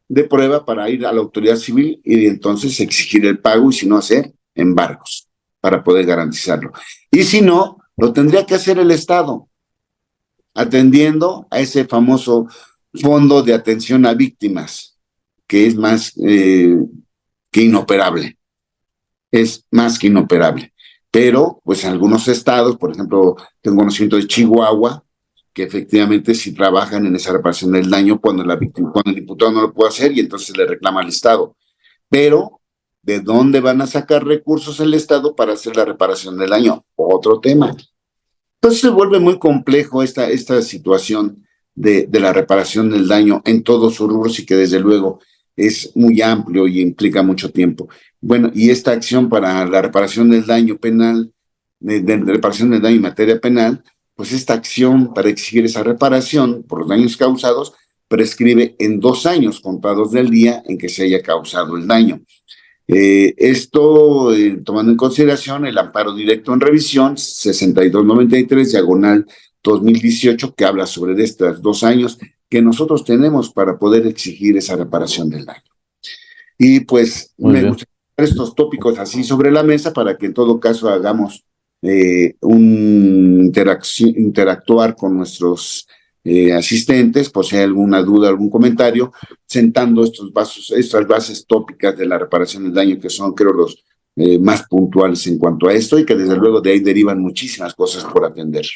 de prueba para ir a la autoridad civil y entonces exigir el pago, y si no, hacer embargos para poder garantizarlo. Y si no, lo tendría que hacer el Estado, atendiendo a ese famoso Fondo de Atención a Víctimas, que es más que inoperable. Es más que inoperable. Pero, pues, en algunos estados, por ejemplo, tengo conocimiento de Chihuahua, que efectivamente sí trabajan en esa reparación del daño cuando el imputado no lo puede hacer y entonces le reclama al Estado. Pero, ¿de dónde van a sacar recursos el Estado para hacer la reparación del daño? Otro tema. Entonces se vuelve muy complejo esta situación de la reparación del daño en todos sus rubros, y que desde luego es muy amplio y implica mucho tiempo. Bueno, y esta acción para la reparación del daño penal, de reparación del daño en materia penal, pues esta acción para exigir esa reparación por los daños causados prescribe en 2 años contados del día en que se haya causado el daño. Esto tomando en consideración el amparo directo en revisión 6293 diagonal 2018, que habla sobre estos 2 años que nosotros tenemos para poder exigir esa reparación del daño. Y pues me gustaría poner estos tópicos así sobre la mesa para que en todo caso hagamos interactuar con nuestros asistentes, por si hay alguna duda, algún comentario, sentando estas bases tópicas de la reparación del daño, que son, creo, los más puntuales en cuanto a esto, y que desde luego de ahí derivan muchísimas cosas por atender.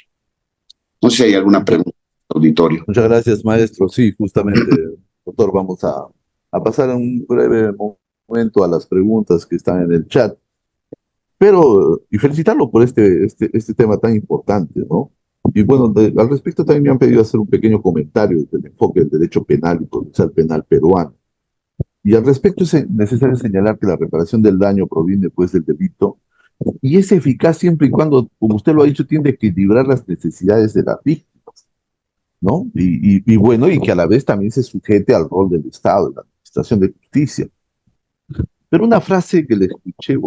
No sé si hay alguna pregunta, auditorio. Muchas gracias, maestro. Sí, justamente, doctor, vamos a pasar un breve momento a las preguntas que están en el chat. Pero, y felicitarlo por este tema tan importante, ¿no? Y bueno, al respecto también me han pedido hacer un pequeño comentario del enfoque del derecho penal y procesal penal peruano. Y al respecto es necesario señalar que la reparación del daño proviene pues del delito y es eficaz siempre y cuando, como usted lo ha dicho, tiende a equilibrar las necesidades de las víctimas, ¿no? Y bueno, y que a la vez también se sujete al rol del Estado, de la administración de justicia. Pero una frase que le escuché,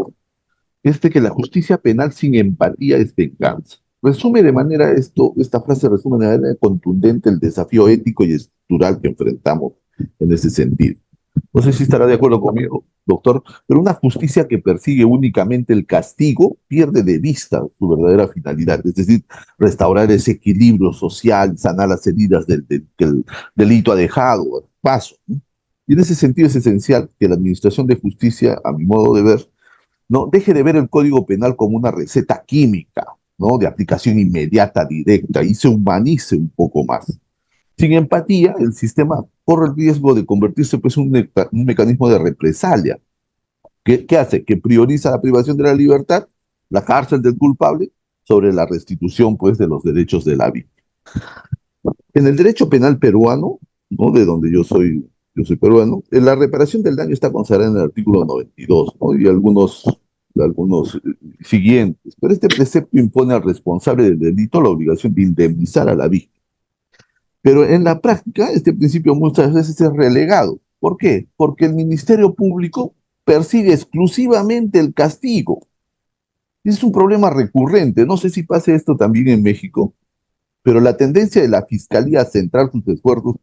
es de que la justicia penal sin empatía es venganza. Esta frase resume de manera contundente el desafío ético y estructural que enfrentamos en ese sentido. No sé si estará de acuerdo conmigo, doctor, pero una justicia que persigue únicamente el castigo pierde de vista su verdadera finalidad, es decir, restaurar ese equilibrio social, sanar las heridas que el delito ha dejado a paso, ¿no? Y en ese sentido es esencial que la administración de justicia, a mi modo de ver, ¿no? Deje de ver el Código Penal como una receta química, ¿no? De aplicación inmediata, directa, y se humanice un poco más. Sin empatía, el sistema corre el riesgo de convertirse pues, en un mecanismo de represalia. ¿Qué hace? Que prioriza la privación de la libertad, la cárcel del culpable, sobre la restitución pues, de los derechos de la víctima. En el derecho penal peruano, ¿no? De donde yo soy peruano, la reparación del daño está consagrada en el artículo 92, ¿no? Y algunos siguientes. Pero este precepto impone al responsable del delito la obligación de indemnizar a la víctima. Pero en la práctica, este principio muchas veces es relegado. ¿Por qué? Porque el Ministerio Público persigue exclusivamente el castigo. Es un problema recurrente. No sé si pasa esto también en México, pero la tendencia de la Fiscalía a centrar sus esfuerzos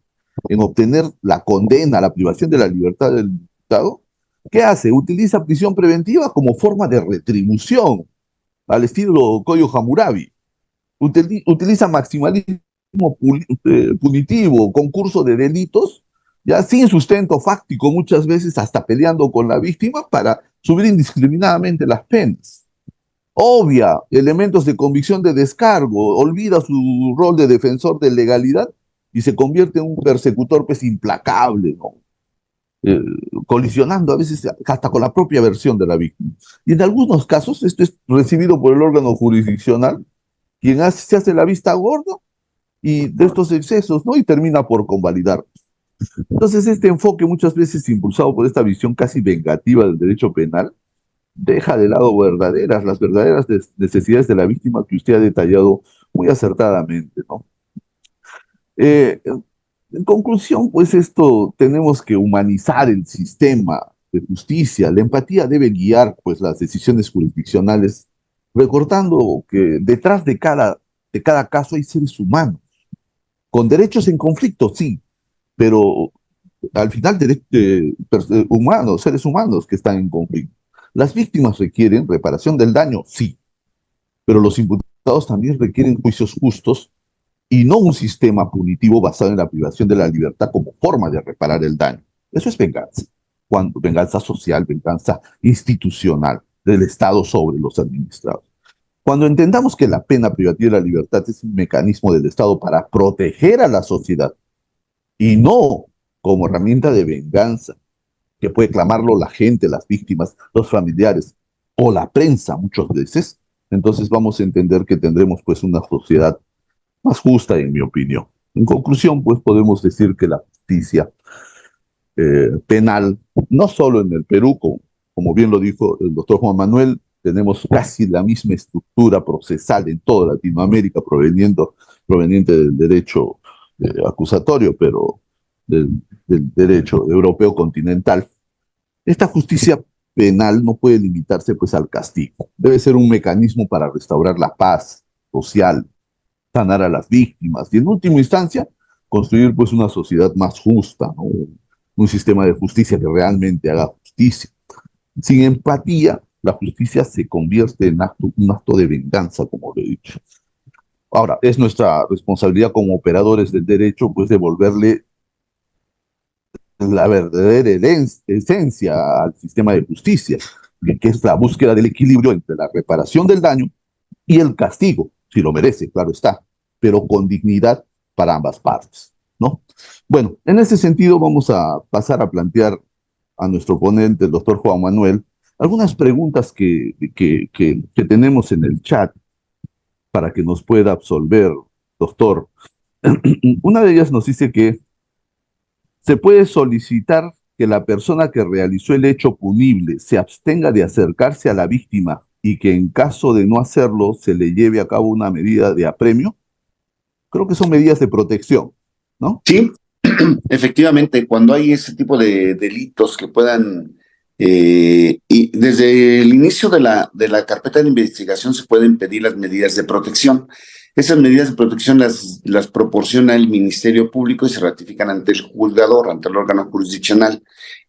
en obtener la condena, la privación de la libertad del imputado, ¿qué hace? Utiliza prisión preventiva como forma de retribución, al estilo Koyo Hammurabi. Utiliza maximalismo punitivo, concurso de delitos, ya sin sustento fáctico, muchas veces hasta peleando con la víctima para subir indiscriminadamente las penas. Obvia elementos de convicción de descargo, olvida su rol de defensor de legalidad y se convierte en un persecutor pues implacable, ¿no? Eh, Colisionando a veces hasta con la propia versión de la víctima. Y en algunos casos esto es recibido por el órgano jurisdiccional, quien se hace la vista gorda y de estos excesos, ¿no? Y termina por convalidar. Entonces este enfoque muchas veces impulsado por esta visión casi vengativa del derecho penal, deja de lado las verdaderas necesidades de la víctima que usted ha detallado muy acertadamente, ¿no? Eh, en conclusión, pues esto tenemos que humanizar el sistema de justicia. La empatía debe guiar pues las decisiones jurisdiccionales, recordando que detrás de cada caso hay seres humanos, con derechos en conflicto, sí, pero al final humanos, seres humanos que están en conflicto. Las víctimas requieren reparación del daño, sí, pero los imputados también requieren juicios justos y no un sistema punitivo basado en la privación de la libertad como forma de reparar el daño. Eso es venganza. Venganza social, venganza institucional del Estado sobre los administrados. Cuando entendamos que la pena privativa de la libertad es un mecanismo del Estado para proteger a la sociedad y no como herramienta de venganza, que puede clamarlo la gente, las víctimas, los familiares o la prensa muchas veces, entonces vamos a entender que tendremos pues una sociedad más justa, en mi opinión. En conclusión, pues podemos decir que la justicia penal, no solo en el Perú, como bien lo dijo el doctor Juan Manuel, tenemos casi la misma estructura procesal en toda Latinoamérica proveniente del derecho acusatorio, pero del derecho europeo continental. Esta justicia penal no puede limitarse pues al castigo. Debe ser un mecanismo para restaurar la paz social, sanar a las víctimas y en última instancia construir pues una sociedad más justa, ¿no? Un sistema de justicia que realmente haga justicia. Sin empatía, la justicia se convierte en un acto de venganza, como lo he dicho. Ahora, es nuestra responsabilidad como operadores del derecho, pues, devolverle la verdadera esencia al sistema de justicia, que es la búsqueda del equilibrio entre la reparación del daño y el castigo, si lo merece, claro está, pero con dignidad para ambas partes, ¿no? Bueno, en ese sentido vamos a pasar a plantear a nuestro ponente, el doctor Juan Manuel, algunas preguntas que tenemos en el chat para que nos pueda absolver, doctor. Una de ellas nos dice que se puede solicitar que la persona que realizó el hecho punible se abstenga de acercarse a la víctima y que en caso de no hacerlo se le lleve a cabo una medida de apremio. Creo que son medidas de protección, ¿no? Sí, efectivamente, cuando hay ese tipo de delitos que puedan, y desde el inicio de la carpeta de investigación se pueden pedir las medidas de protección. Esas medidas de protección las proporciona el Ministerio Público y se ratifican ante el juzgador, ante el órgano jurisdiccional,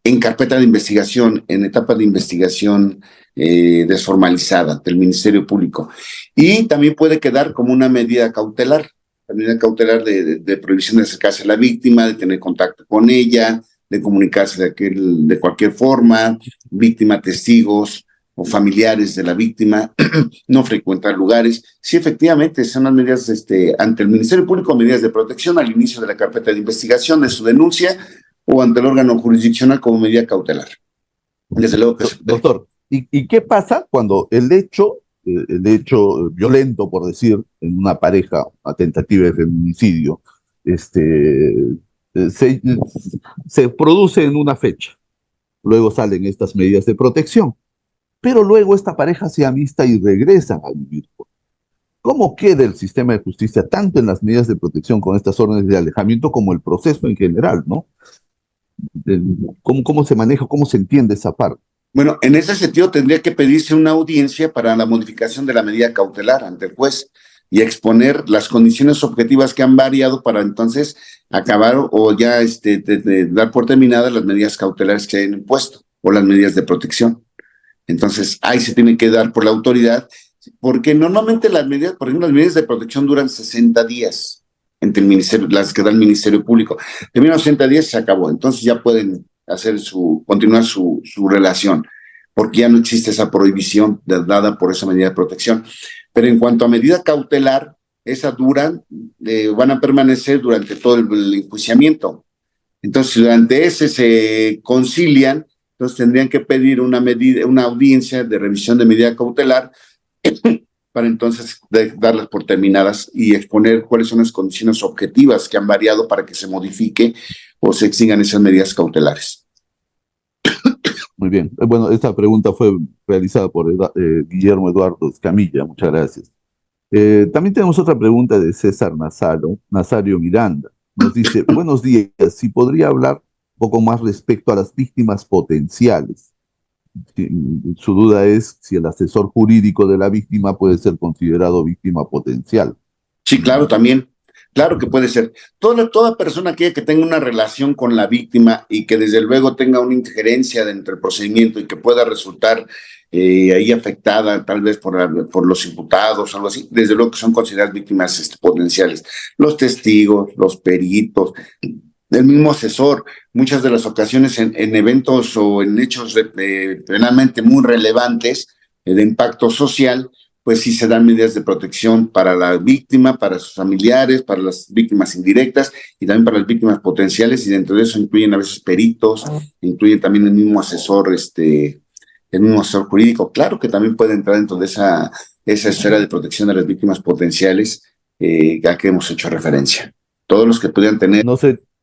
en carpeta de investigación, en etapa de investigación desformalizada del Ministerio Público. Y también puede quedar como una medida cautelar de prohibición de acercarse a la víctima, de tener contacto con ella, de comunicarse de cualquier forma, víctima, testigos o familiares de la víctima, no frecuentar lugares. Sí, efectivamente, son las medidas ante el Ministerio Público, medidas de protección al inicio de la carpeta de investigación de su denuncia o ante el órgano jurisdiccional como medida cautelar. Desde luego que Doctor, ¿y qué pasa cuando el hecho violento, por decir, en una pareja, una tentativa de feminicidio, se, se produce en una fecha? Luego salen estas medidas de protección, pero luego esta pareja se amista y regresan a vivir. ¿Cómo queda el sistema de justicia, tanto en las medidas de protección con estas órdenes de alejamiento como el proceso en general, ¿no? ¿Cómo se maneja, cómo se entiende esa parte? Bueno, en ese sentido tendría que pedirse una audiencia para la modificación de la medida cautelar ante el juez y exponer las condiciones objetivas que han variado para entonces acabar o ya dar por terminadas las medidas cautelares que hayan impuesto o las medidas de protección. Entonces, ahí se tiene que dar por la autoridad, porque normalmente las medidas, por ejemplo, las medidas de protección duran 60 días entre el ministerio, las que da el Ministerio Público. Terminan 60 días y se acabó. Entonces ya pueden continuar su relación, porque ya no existe esa prohibición dada por esa medida de protección. Pero en cuanto a medida cautelar, esas van a permanecer durante todo el enjuiciamiento. Entonces, si durante ese se concilian, entonces tendrían que pedir una audiencia de revisión de medida cautelar para entonces darlas por terminadas y exponer cuáles son las condiciones objetivas que han variado para que se modifique o se exijan esas medidas cautelares. Muy bien. Bueno, esta pregunta fue realizada por Guillermo Eduardo Escamilla. Muchas gracias. También tenemos otra pregunta de César Nazario Miranda. Nos dice, buenos días, si podría hablar un poco más respecto a las víctimas potenciales. Su duda es si el asesor jurídico de la víctima puede ser considerado víctima potencial. Sí, claro, también. Claro que puede ser. Toda persona que tenga una relación con la víctima y que desde luego tenga una injerencia dentro del procedimiento y que pueda resultar ahí afectada tal vez por los imputados o algo así, desde luego que son consideradas víctimas potenciales. Los testigos, los peritos, el mismo asesor, muchas de las ocasiones en eventos o en hechos penalmente muy relevantes de impacto social, pues sí se dan medidas de protección para la víctima, para sus familiares, para las víctimas indirectas y también para las víctimas potenciales, y dentro de eso incluyen a veces peritos, incluyen también el mismo asesor, jurídico. Claro que también puede entrar dentro de esa esfera de protección de las víctimas potenciales a que hemos hecho referencia. Todos los que pudieran tener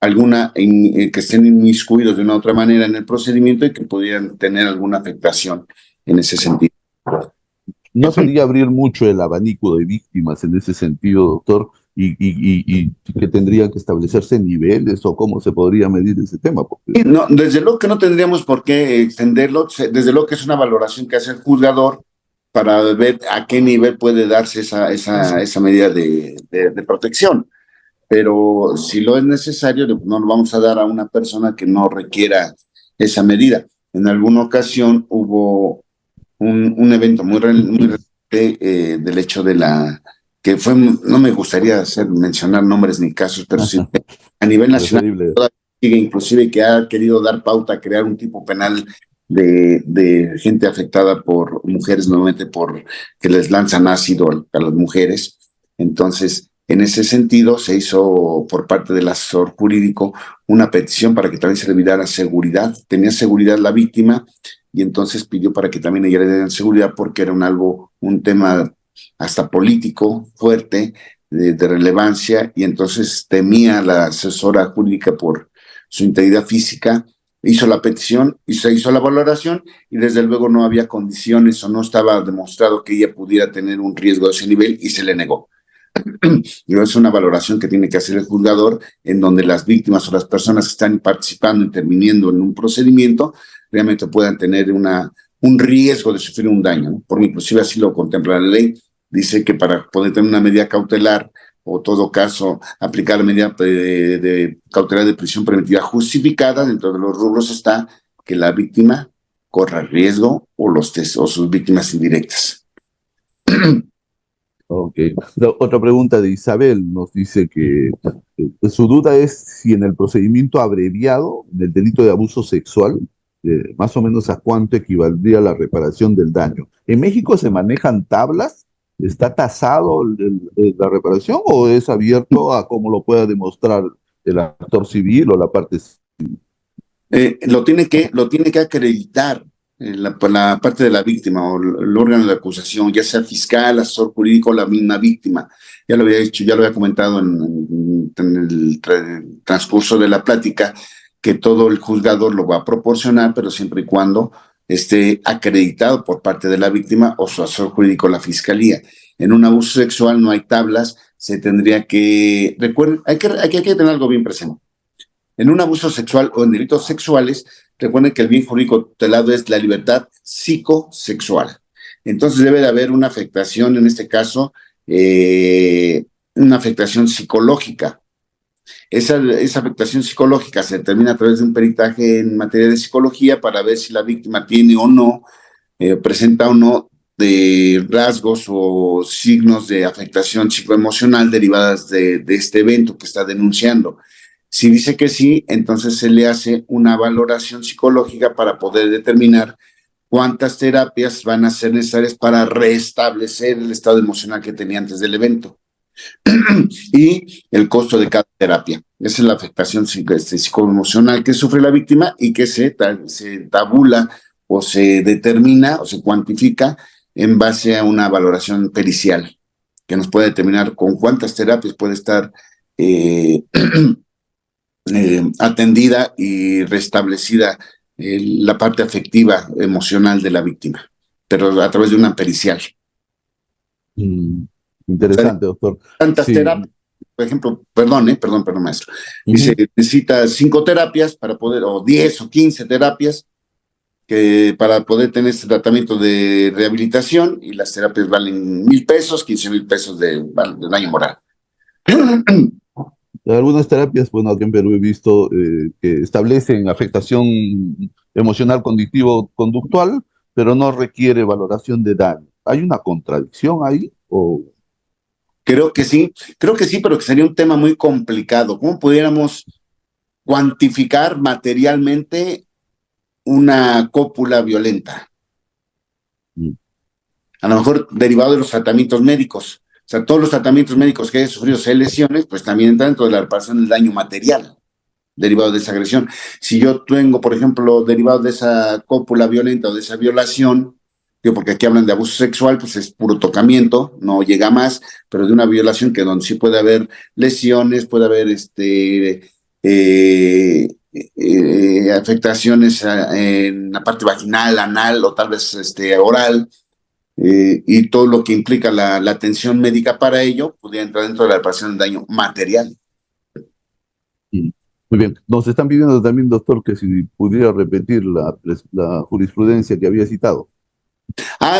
alguna, que estén inmiscuidos de una u otra manera en el procedimiento y que pudieran tener alguna afectación en ese sentido. ¿No sería abrir mucho el abanico de víctimas en ese sentido, doctor? Y que tendrían que establecerse niveles o cómo se podría medir ese tema? Porque... No, desde luego que no tendríamos por qué extenderlo. Desde luego que es una valoración que hace el juzgador para ver a qué nivel puede darse esa medida de protección. Pero si lo es necesario, no lo vamos a dar a una persona que no requiera esa medida. En alguna ocasión hubo un evento muy relevante del hecho de que fue, no me gustaría mencionar nombres ni casos, pero sí a nivel nacional, inclusive que ha querido dar pauta a crear un tipo penal de gente afectada por mujeres, nuevamente por que les lanzan ácido a las mujeres. Entonces, en ese sentido, se hizo por parte del asesor jurídico una petición para que también se le diera seguridad. Tenía seguridad la víctima y entonces pidió para que también ella le dieran seguridad porque era un tema hasta político fuerte, de relevancia, y entonces temía la asesora jurídica por su integridad física. Hizo la petición y se hizo la valoración y desde luego no había condiciones o no estaba demostrado que ella pudiera tener un riesgo de ese nivel y se le negó. Es una valoración que tiene que hacer el juzgador en donde las víctimas o las personas que están participando, interviniendo en un procedimiento, realmente puedan tener un riesgo de sufrir un daño, ¿no? Porque inclusive así lo contempla la ley. Dice que para poder tener una medida cautelar o todo caso aplicar la medida de cautelar de prisión preventiva justificada, dentro de los rubros está que la víctima corra riesgo o sus víctimas indirectas. Ok. Otra pregunta de Isabel nos dice que su duda es si en el procedimiento abreviado del delito de abuso sexual más o menos a cuánto equivaldría la reparación del daño. ¿En México se manejan tablas? ¿Está tasado la reparación o es abierto a cómo lo pueda demostrar el actor civil o la parte civil? Lo tiene que acreditar la parte de la víctima o el órgano de acusación, ya sea fiscal, asesor jurídico o la misma víctima. Ya lo había dicho, ya lo había comentado en el transcurso de la plática, que todo el juzgador lo va a proporcionar, pero siempre y cuando esté acreditado por parte de la víctima o su asesor jurídico, la fiscalía. En un abuso sexual no hay tablas, se tendría que, recuerden, hay que tener algo bien presente. En un abuso sexual o en delitos sexuales, recuerden que el bien jurídico tutelado es la libertad psicosexual. Entonces debe de haber una afectación, en este caso, una afectación psicológica. Esa afectación psicológica se determina a través de un peritaje en materia de psicología para ver si la víctima tiene o no, presenta o no de rasgos o signos de afectación psicoemocional derivadas de este evento que está denunciando. Si dice que sí, entonces se le hace una valoración psicológica para poder determinar cuántas terapias van a ser necesarias para restablecer el estado emocional que tenía antes del evento y el costo de cada terapia. Esa es la afectación psicoemocional que sufre la víctima y que se tabula o se determina o se cuantifica en base a una valoración pericial que nos puede determinar con cuántas terapias puede estar atendida y restablecida la parte afectiva, emocional de la víctima, pero a través de una pericial. Interesante, doctor. Tantas terapias, por ejemplo, perdón, maestro. Dice, necesita 5 terapias para poder, o 10 o 15 terapias para poder tener este tratamiento de rehabilitación, y las terapias valen 1,000 pesos, 15,000 pesos de daño moral. Algunas terapias, bueno, aquí en Perú he visto que establecen afectación emocional cognitivo-conductual, pero no requiere valoración de daño. ¿Hay una contradicción ahí? ¿O? Creo que sí, pero que sería un tema muy complicado. ¿Cómo pudiéramos cuantificar materialmente una cópula violenta? A lo mejor derivado de los tratamientos médicos. O sea, todos los tratamientos médicos que haya sufrido lesiones, pues también entran dentro de la reparación del daño material derivado de esa agresión. Si yo tengo, por ejemplo, derivado de esa cópula violenta o de esa violación, porque aquí hablan de abuso sexual, pues es puro tocamiento, no llega más, pero de una violación que donde sí puede haber lesiones, puede haber afectaciones en la parte vaginal, anal o tal vez oral, y todo lo que implica la atención médica para ello, podría entrar dentro de la reparación del daño material. Muy bien. Nos están pidiendo también, doctor, que si pudiera repetir la jurisprudencia que había citado.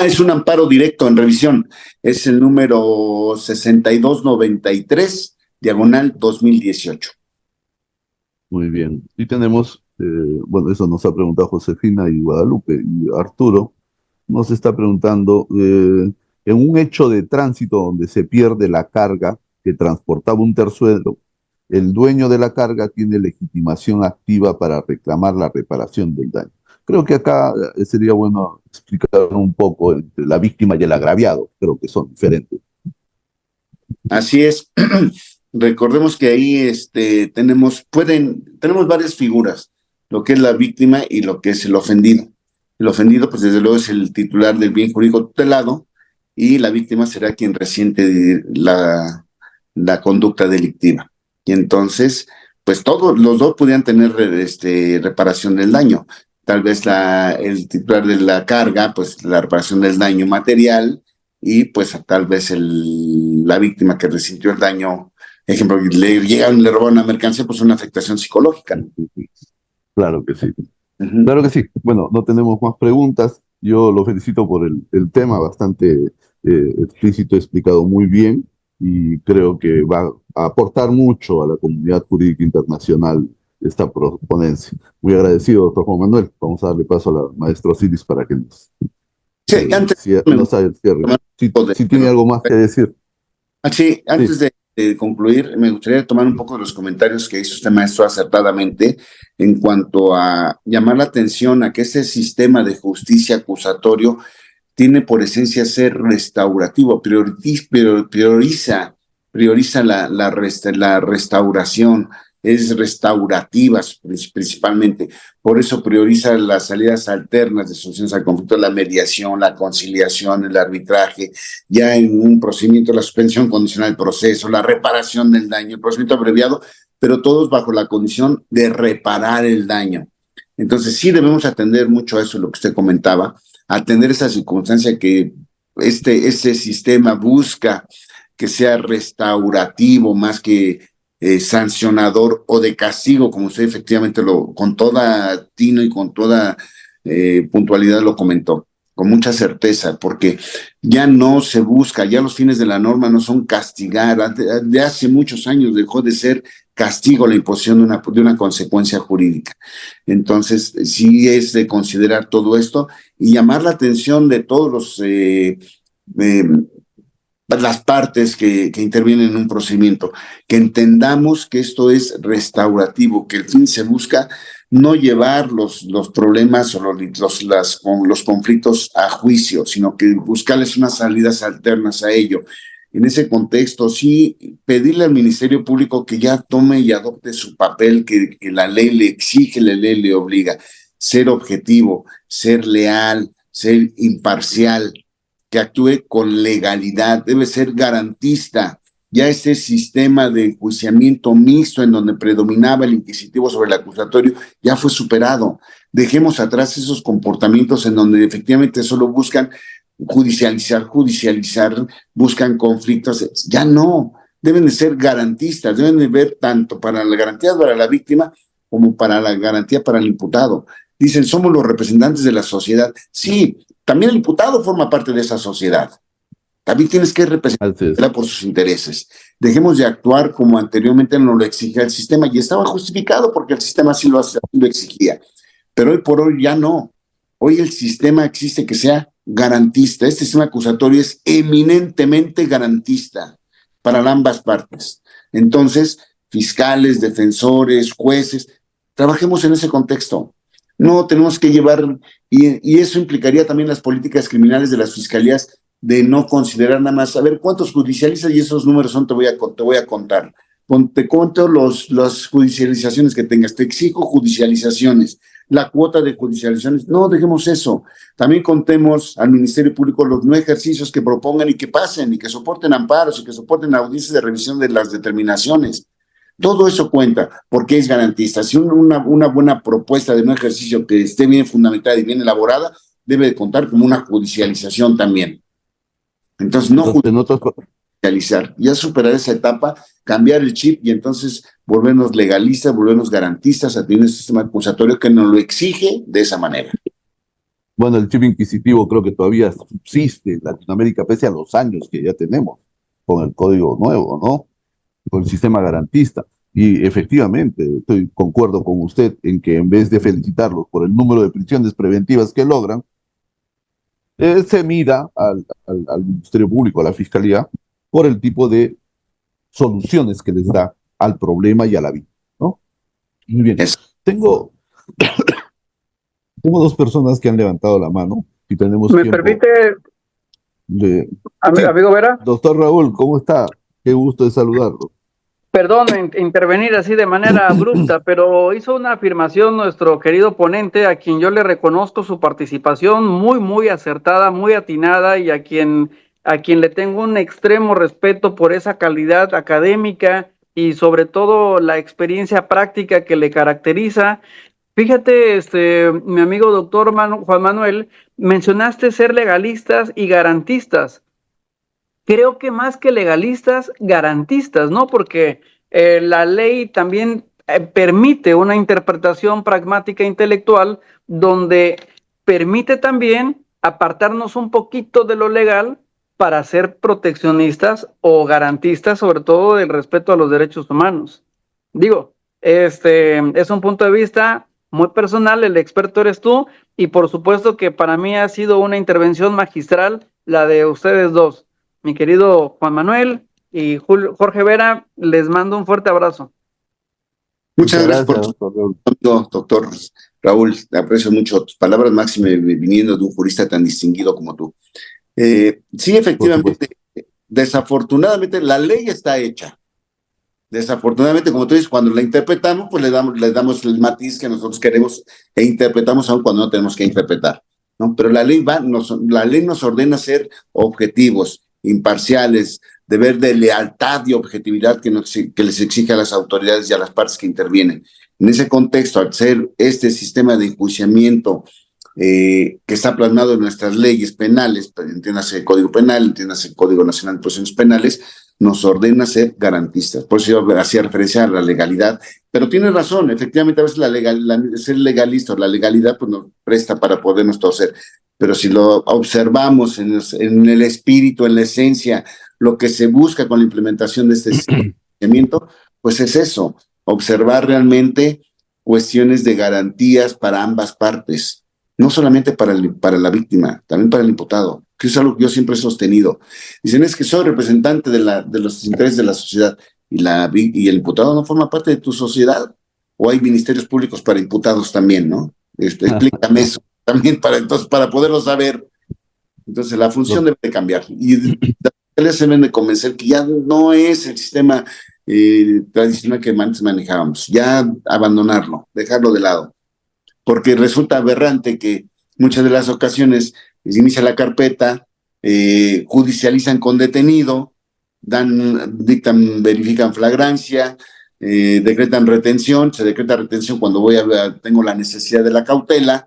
Es un amparo directo en revisión. Es el número 6293/2018. Muy bien. Y tenemos, bueno, eso nos ha preguntado Josefina y Guadalupe, y Arturo nos está preguntando, en un hecho de tránsito donde se pierde la carga que transportaba un tercero, el dueño de la carga tiene legitimación activa para reclamar la reparación del daño. Creo que acá sería bueno explicar un poco entre la víctima y el agraviado. Creo que son diferentes. Así es. Recordemos que ahí tenemos varias figuras, lo que es la víctima y lo que es el ofendido. El ofendido, pues desde luego es el titular del bien jurídico tutelado, y la víctima será quien resiente la conducta delictiva. Y entonces, pues todos los dos podrían tener reparación del daño. Tal vez el titular de la carga, pues la reparación del daño material, y pues tal vez la víctima que resintió el daño, ejemplo, le robaron una mercancía, pues una afectación psicológica. Claro que sí. Claro que sí. Bueno, no tenemos más preguntas. Yo lo felicito por el tema bastante explícito, explicado muy bien, y creo que va a aportar mucho a la comunidad jurídica internacional esta ponencia. Muy agradecido, doctor Juan Manuel. Vamos a darle paso a la maestra Osiris para que nos Sí, antes nos haga el cierre. Si tiene algo más que decir. Sí, antes de de concluir, me gustaría tomar un poco de los comentarios que hizo usted, maestro, acertadamente, en cuanto a llamar la atención a que este sistema de justicia acusatorio tiene por esencia ser restaurativo, prioriza la restauración, es restaurativa principalmente. Por eso prioriza las salidas alternas de soluciones al conflicto, la mediación, la conciliación, el arbitraje, ya en un procedimiento, la suspensión condicional del proceso, la reparación del daño, el procedimiento abreviado, pero todos bajo la condición de reparar el daño. Entonces sí debemos atender mucho a eso, lo que usted comentaba, atender esa circunstancia que este sistema busca que sea restaurativo más que sancionador o de castigo, como usted efectivamente con toda tino y con toda puntualidad lo comentó, con mucha certeza, porque ya no se busca, ya los fines de la norma no son castigar, de hace muchos años dejó de ser castigo la imposición de una consecuencia jurídica. Entonces, sí es de considerar todo esto y llamar la atención de todos las partes que intervienen en un procedimiento, que entendamos que esto es restaurativo, que el fin se busca no llevar los problemas o los conflictos a juicio, sino que buscarles unas salidas alternas a ello. En ese contexto, sí, pedirle al Ministerio Público que ya tome y adopte su papel que la ley le exige, la ley le obliga, ser objetivo, ser leal, ser imparcial, que actúe con legalidad, debe ser garantista. Ya este sistema de enjuiciamiento mixto en donde predominaba el inquisitivo sobre el acusatorio ya fue superado. Dejemos atrás esos comportamientos en donde efectivamente solo buscan judicializar, buscan conflictos. Ya no, deben de ser garantistas, deben de ver tanto para la garantía para la víctima como para la garantía para el imputado. Dicen, somos los representantes de la sociedad. Sí, también el imputado forma parte de esa sociedad. También tienes que representarla por sus intereses. Dejemos de actuar como anteriormente nos lo exigía el sistema, y estaba justificado porque el sistema así lo exigía. Pero hoy por hoy ya no. Hoy el sistema existe que sea garantista. Este sistema acusatorio es eminentemente garantista para ambas partes. Entonces, fiscales, defensores, jueces, trabajemos en ese contexto. No tenemos que llevar, y eso implicaría también las políticas criminales de las fiscalías, de no considerar nada más, a ver, ¿cuántos judicializas? Y esos números son, te voy a contar. Te cuento las judicializaciones que tengas, te exijo judicializaciones, la cuota de judicializaciones, no dejemos eso. También contemos al Ministerio Público los no ejercicios que propongan y que pasen, y que soporten amparos, y que soporten audiencias de revisión de las determinaciones. Todo eso cuenta, porque es garantista. Si una buena propuesta de un ejercicio que esté bien fundamentada y bien elaborada, debe de contar como una judicialización también. Entonces, no judicializar, ya superar esa etapa, cambiar el chip y entonces volvernos legalistas, volvernos garantistas a tener un sistema acusatorio que nos lo exige de esa manera. Bueno, el chip inquisitivo creo que todavía subsiste en Latinoamérica, pese a los años que ya tenemos con el código nuevo, ¿no? Con el sistema garantista. Y efectivamente, concuerdo con usted en que en vez de felicitarlos por el número de prisiones preventivas que logran, se mira al Ministerio Público, a la Fiscalía, por el tipo de soluciones que les da al problema y a la vida, ¿no? Muy bien. Tengo dos personas que han levantado la mano. Si tenemos ¿Me tiempo, permite, sí. amigo Vera? Doctor Raúl, ¿cómo está? Qué gusto de saludarlo. Perdón intervenir así de manera abrupta, pero hizo una afirmación nuestro querido ponente, a quien yo le reconozco su participación muy acertada, muy atinada, y a quien le tengo un extremo respeto por esa calidad académica y sobre todo la experiencia práctica que le caracteriza. Fíjate, mi amigo doctor Juan Manuel, mencionaste ser legalistas y garantistas. Creo que más que legalistas, garantistas, ¿no? Porque la ley también permite una interpretación pragmática intelectual donde permite también apartarnos un poquito de lo legal para ser proteccionistas o garantistas, sobre todo del respeto a los derechos humanos. Digo, es un punto de vista muy personal, el experto eres tú, y por supuesto que para mí ha sido una intervención magistral la de ustedes dos. Mi querido Juan Manuel, Y Jorge Vera, les mando un fuerte abrazo. Muchas gracias por doctor Raúl. doctor Raúl. Te aprecio mucho tus palabras, máxime viniendo de un jurista tan distinguido como tú. Sí, efectivamente, desafortunadamente la ley está hecha. Desafortunadamente, como tú dices, cuando la interpretamos, pues le damos el matiz que nosotros queremos e interpretamos aun cuando no tenemos que interpretar, ¿no? Pero la ley la ley nos ordena ser objetivos, imparciales, deber de lealtad y objetividad que les exige a las autoridades y a las partes que intervienen. En ese contexto, al ser este sistema de enjuiciamiento que está plasmado en nuestras leyes penales, entiéndase el Código Penal, entiéndase el Código Nacional de Procedimientos Penales, nos ordena ser garantistas. Por eso yo hacía referencia a la legalidad, pero tiene razón, efectivamente a veces ser legalista o la legalidad pues nos presta para podernos torcer, pero si lo observamos en el espíritu, en la esencia, lo que se busca con la implementación de este sistema, pues es eso, observar realmente cuestiones de garantías para ambas partes, no solamente para la víctima, también para el imputado, que es algo que yo siempre he sostenido. Dicen, es que soy representante de los intereses de la sociedad y el imputado no forma parte de tu sociedad, o hay ministerios públicos para imputados también, ¿no? Explícame eso también para poderlo saber. Entonces la función debe de cambiar y se deben de convencer que ya no es el sistema tradicional que antes manejábamos, ya abandonarlo, dejarlo de lado, porque resulta aberrante que muchas de las ocasiones se inicia la carpeta, judicializan con detenido, verifican flagrancia, decretan retención, se decreta retención cuando tengo la necesidad de la cautela,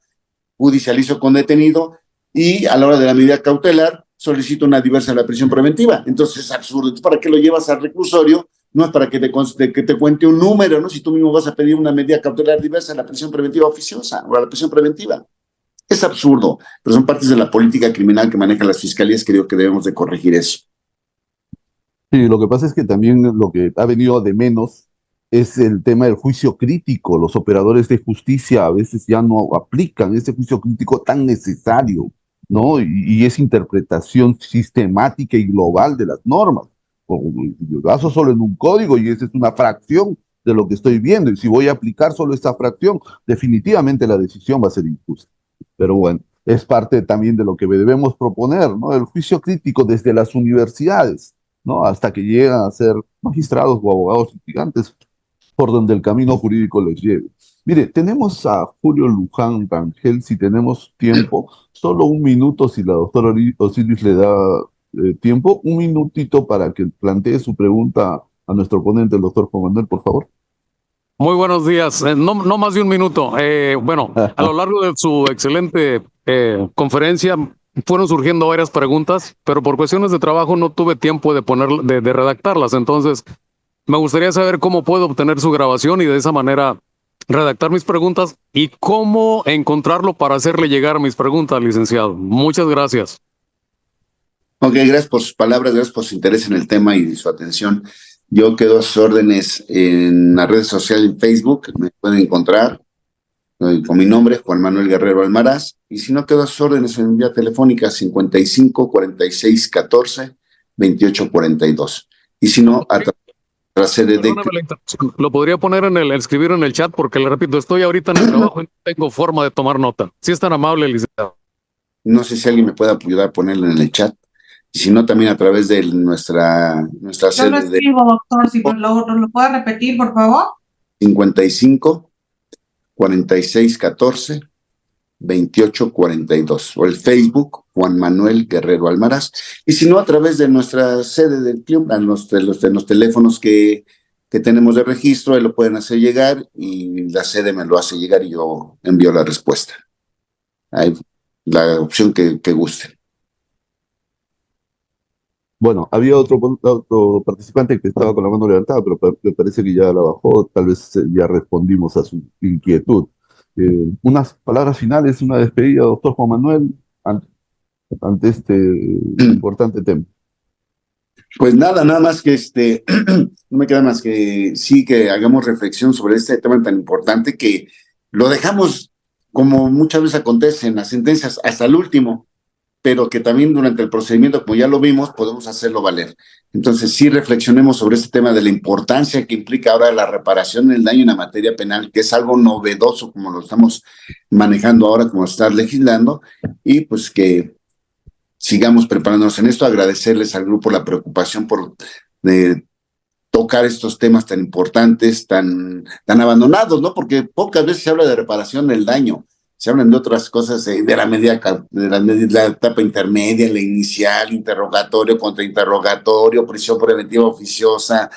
judicializo con detenido y a la hora de la medida cautelar solicito una diversa de la prisión preventiva. Entonces es absurdo. ¿Para qué lo llevas al reclusorio? No es para que te cuente un número, ¿no? Si tú mismo vas a pedir una medida cautelar diversa en la prisión preventiva oficiosa o a la prisión preventiva. Es absurdo, pero son partes de la política criminal que manejan las fiscalías, creo que debemos de corregir eso. Sí, lo que pasa es que también lo que ha venido de menos es el tema del juicio crítico. Los operadores de justicia a veces ya no aplican ese juicio crítico tan necesario, ¿no? Y esa interpretación sistemática y global de las normas. Yo baso solo en un código y esa es una fracción de lo que estoy viendo. Y si voy a aplicar solo esta fracción, definitivamente la decisión va a ser injusta. Pero bueno, es parte también de lo que debemos proponer, ¿no? El juicio crítico desde las universidades, ¿no? Hasta que llegan a ser magistrados o abogados litigantes, por donde el camino jurídico les lleve. Mire, tenemos a Julio Luján Rangel, si tenemos tiempo, solo un minuto, si la doctora Osiris le da tiempo, un minutito para que plantee su pregunta a nuestro ponente, el doctor Juan Manuel, por favor. Muy buenos días, no más de un minuto. Bueno, a lo largo de su excelente conferencia fueron surgiendo varias preguntas, pero por cuestiones de trabajo no tuve tiempo de redactarlas. Entonces, me gustaría saber cómo puedo obtener su grabación y de esa manera redactar mis preguntas y cómo encontrarlo para hacerle llegar mis preguntas, licenciado. Muchas gracias. Ok, gracias por sus palabras, gracias por su interés en el tema y su atención. Yo quedo a sus órdenes en la red social en Facebook, me pueden encontrar con mi nombre, Juan Manuel Guerrero Almaraz, y si no, quedo a sus órdenes en vía telefónica 55 46 14 28 42. Y si no, a través de... Lo podría poner escribir en el chat, porque le repito, estoy ahorita en el trabajo y no tengo forma de tomar nota. Si es tan amable, licenciado. No sé si alguien me puede ayudar a ponerlo en el chat. Y si no, también a través de nuestra Yo sede lo escribo, doctor, si lo puede repetir, por favor. 55 46 14 28 42, o el Facebook Juan Manuel Guerrero Almaraz, y si no, a través de nuestra sede del club, los teléfonos que tenemos de registro, ahí lo pueden hacer llegar y la sede me lo hace llegar y yo envío la respuesta. Hay la opción que gusten. Bueno, había otro participante que estaba con la mano levantada, pero me parece que ya la bajó, tal vez ya respondimos a su inquietud. Unas palabras finales, una despedida, doctor Juan Manuel, ante este importante tema. Pues nada más que no me queda más que sí que hagamos reflexión sobre este tema tan importante que lo dejamos, como muchas veces acontece en las sentencias, hasta el último. pero que también durante el procedimiento, como ya lo vimos, podemos hacerlo valer. Entonces, sí reflexionemos sobre este tema de la importancia que implica ahora la reparación del daño en la materia penal, que es algo novedoso como lo estamos manejando ahora, como está legislando, y pues que sigamos preparándonos en esto. Agradecerles al grupo la preocupación por tocar estos temas tan importantes, tan abandonados, ¿no? Porque pocas veces se habla de reparación del daño, se hablan de otras cosas, de la etapa intermedia, la inicial, interrogatorio, contrainterrogatorio, prisión preventiva oficiosa,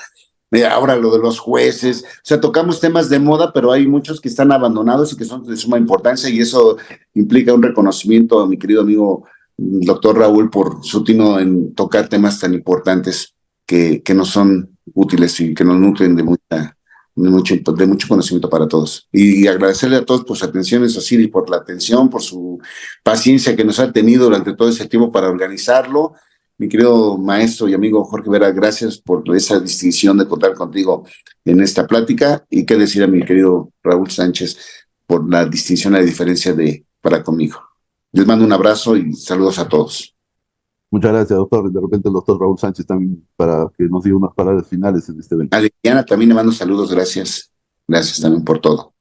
ahora lo de los jueces. O sea, tocamos temas de moda, pero hay muchos que están abandonados y que son de suma importancia, y eso implica un reconocimiento a mi querido amigo doctor Raúl por su tino en tocar temas tan importantes que nos son útiles y que nos nutren de mucho conocimiento para todos. Y agradecerle a todos por su atención, Osiri, por la atención, por su paciencia que nos ha tenido durante todo ese tiempo para organizarlo. Mi querido maestro y amigo Jorge Vera, gracias por esa distinción de contar contigo en esta plática, y qué decir a mi querido Raúl Sánchez por la distinción, la diferencia para conmigo. Les mando un abrazo y saludos a todos. Muchas gracias, doctor. De repente el doctor Raúl Sánchez también, para que nos diga unas palabras finales en este evento. A Liliana también le mando saludos, gracias. Gracias también por todo.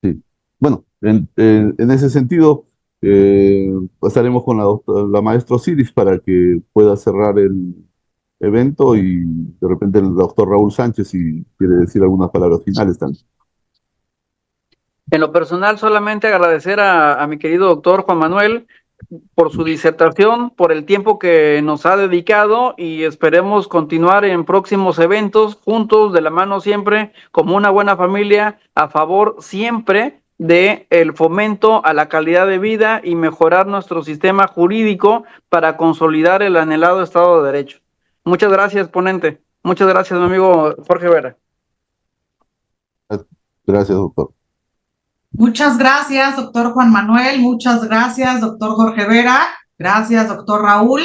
Sí. Bueno, en ese sentido, pasaremos con la maestra Osiris para que pueda cerrar el evento, y de repente el doctor Raúl Sánchez, si quiere decir algunas palabras finales también. En lo personal, solamente agradecer a mi querido doctor Juan Manuel por su disertación, por el tiempo que nos ha dedicado, y esperemos continuar en próximos eventos juntos, de la mano siempre, como una buena familia, a favor siempre de el fomento a la calidad de vida y mejorar nuestro sistema jurídico para consolidar el anhelado Estado de Derecho. Muchas gracias, ponente. Muchas gracias, mi amigo Jorge Vera. Gracias, doctor. Muchas gracias, doctor Juan Manuel. Muchas gracias, doctor Jorge Vera. Gracias, doctor Raúl.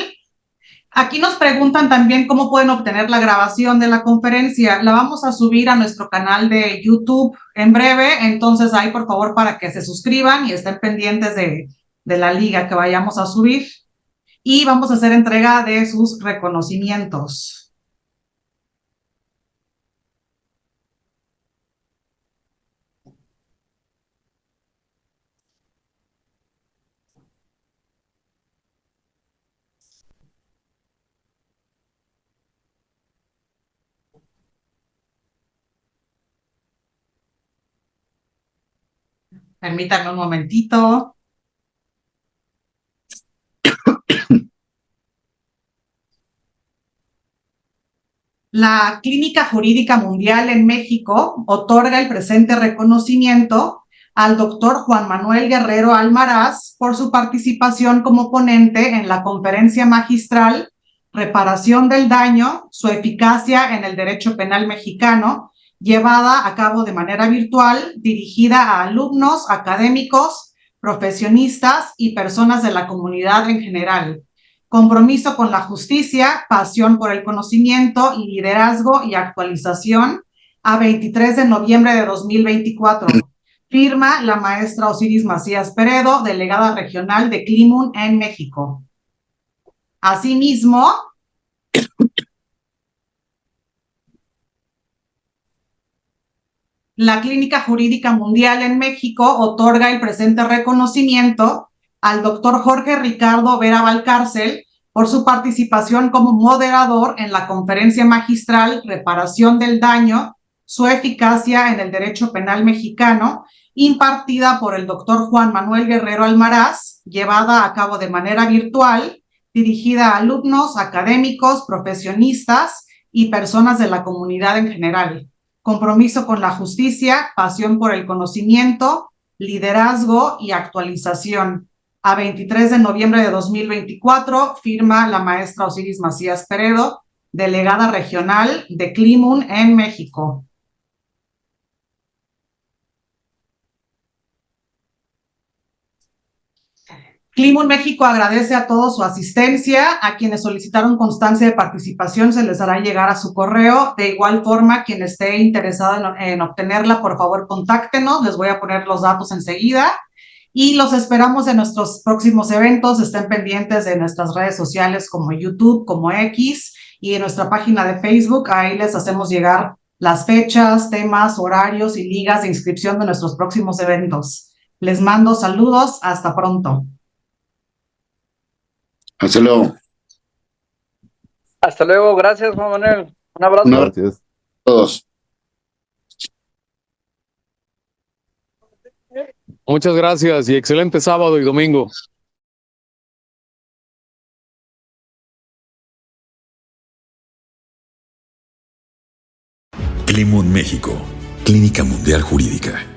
Aquí nos preguntan también cómo pueden obtener la grabación de la conferencia. La vamos a subir a nuestro canal de YouTube en breve, entonces ahí por favor para que se suscriban y estén pendientes de la liga que vayamos a subir. Y vamos a hacer entrega de sus reconocimientos. Permítanme un momentito. La Clínica Jurídica Mundial en México otorga el presente reconocimiento al doctor Juan Manuel Guerrero Almaraz por su participación como ponente en la conferencia magistral Reparación del Daño, su eficacia en el derecho penal mexicano, llevada a cabo de manera virtual, dirigida a alumnos, académicos, profesionistas y personas de la comunidad en general. Compromiso con la justicia, pasión por el conocimiento, liderazgo y actualización, a 23 de noviembre de 2024. Firma la maestra Osiris Macías Peredo, delegada regional de Climun en México. Asimismo, la Clínica Jurídica Mundial en México otorga el presente reconocimiento al doctor Jorge Ricardo Vera Valcárcel por su participación como moderador en la conferencia magistral Reparación del Daño, su eficacia en el derecho penal mexicano, impartida por el doctor Juan Manuel Guerrero Almaraz, llevada a cabo de manera virtual, dirigida a alumnos, académicos, profesionistas y personas de la comunidad en general. Compromiso con la justicia, pasión por el conocimiento, liderazgo y actualización. A 23 de noviembre de 2024, firma la maestra Osiris Macías Peredo, delegada regional de Climun en México. Climun México agradece a todos su asistencia. A quienes solicitaron constancia de participación se les hará llegar a su correo. De igual forma, quien esté interesado en obtenerla, por favor, contáctenos. Les voy a poner los datos enseguida. Y los esperamos en nuestros próximos eventos. Estén pendientes de nuestras redes sociales como YouTube, como X y en nuestra página de Facebook. Ahí les hacemos llegar las fechas, temas, horarios y ligas de inscripción de nuestros próximos eventos. Les mando saludos. Hasta pronto. Hasta luego. Hasta luego. Gracias, Juan Manuel. Un abrazo. Un abrazo Gracias. a todos. Muchas gracias y excelente sábado y domingo. Climun México, Clínica Mundial Jurídica.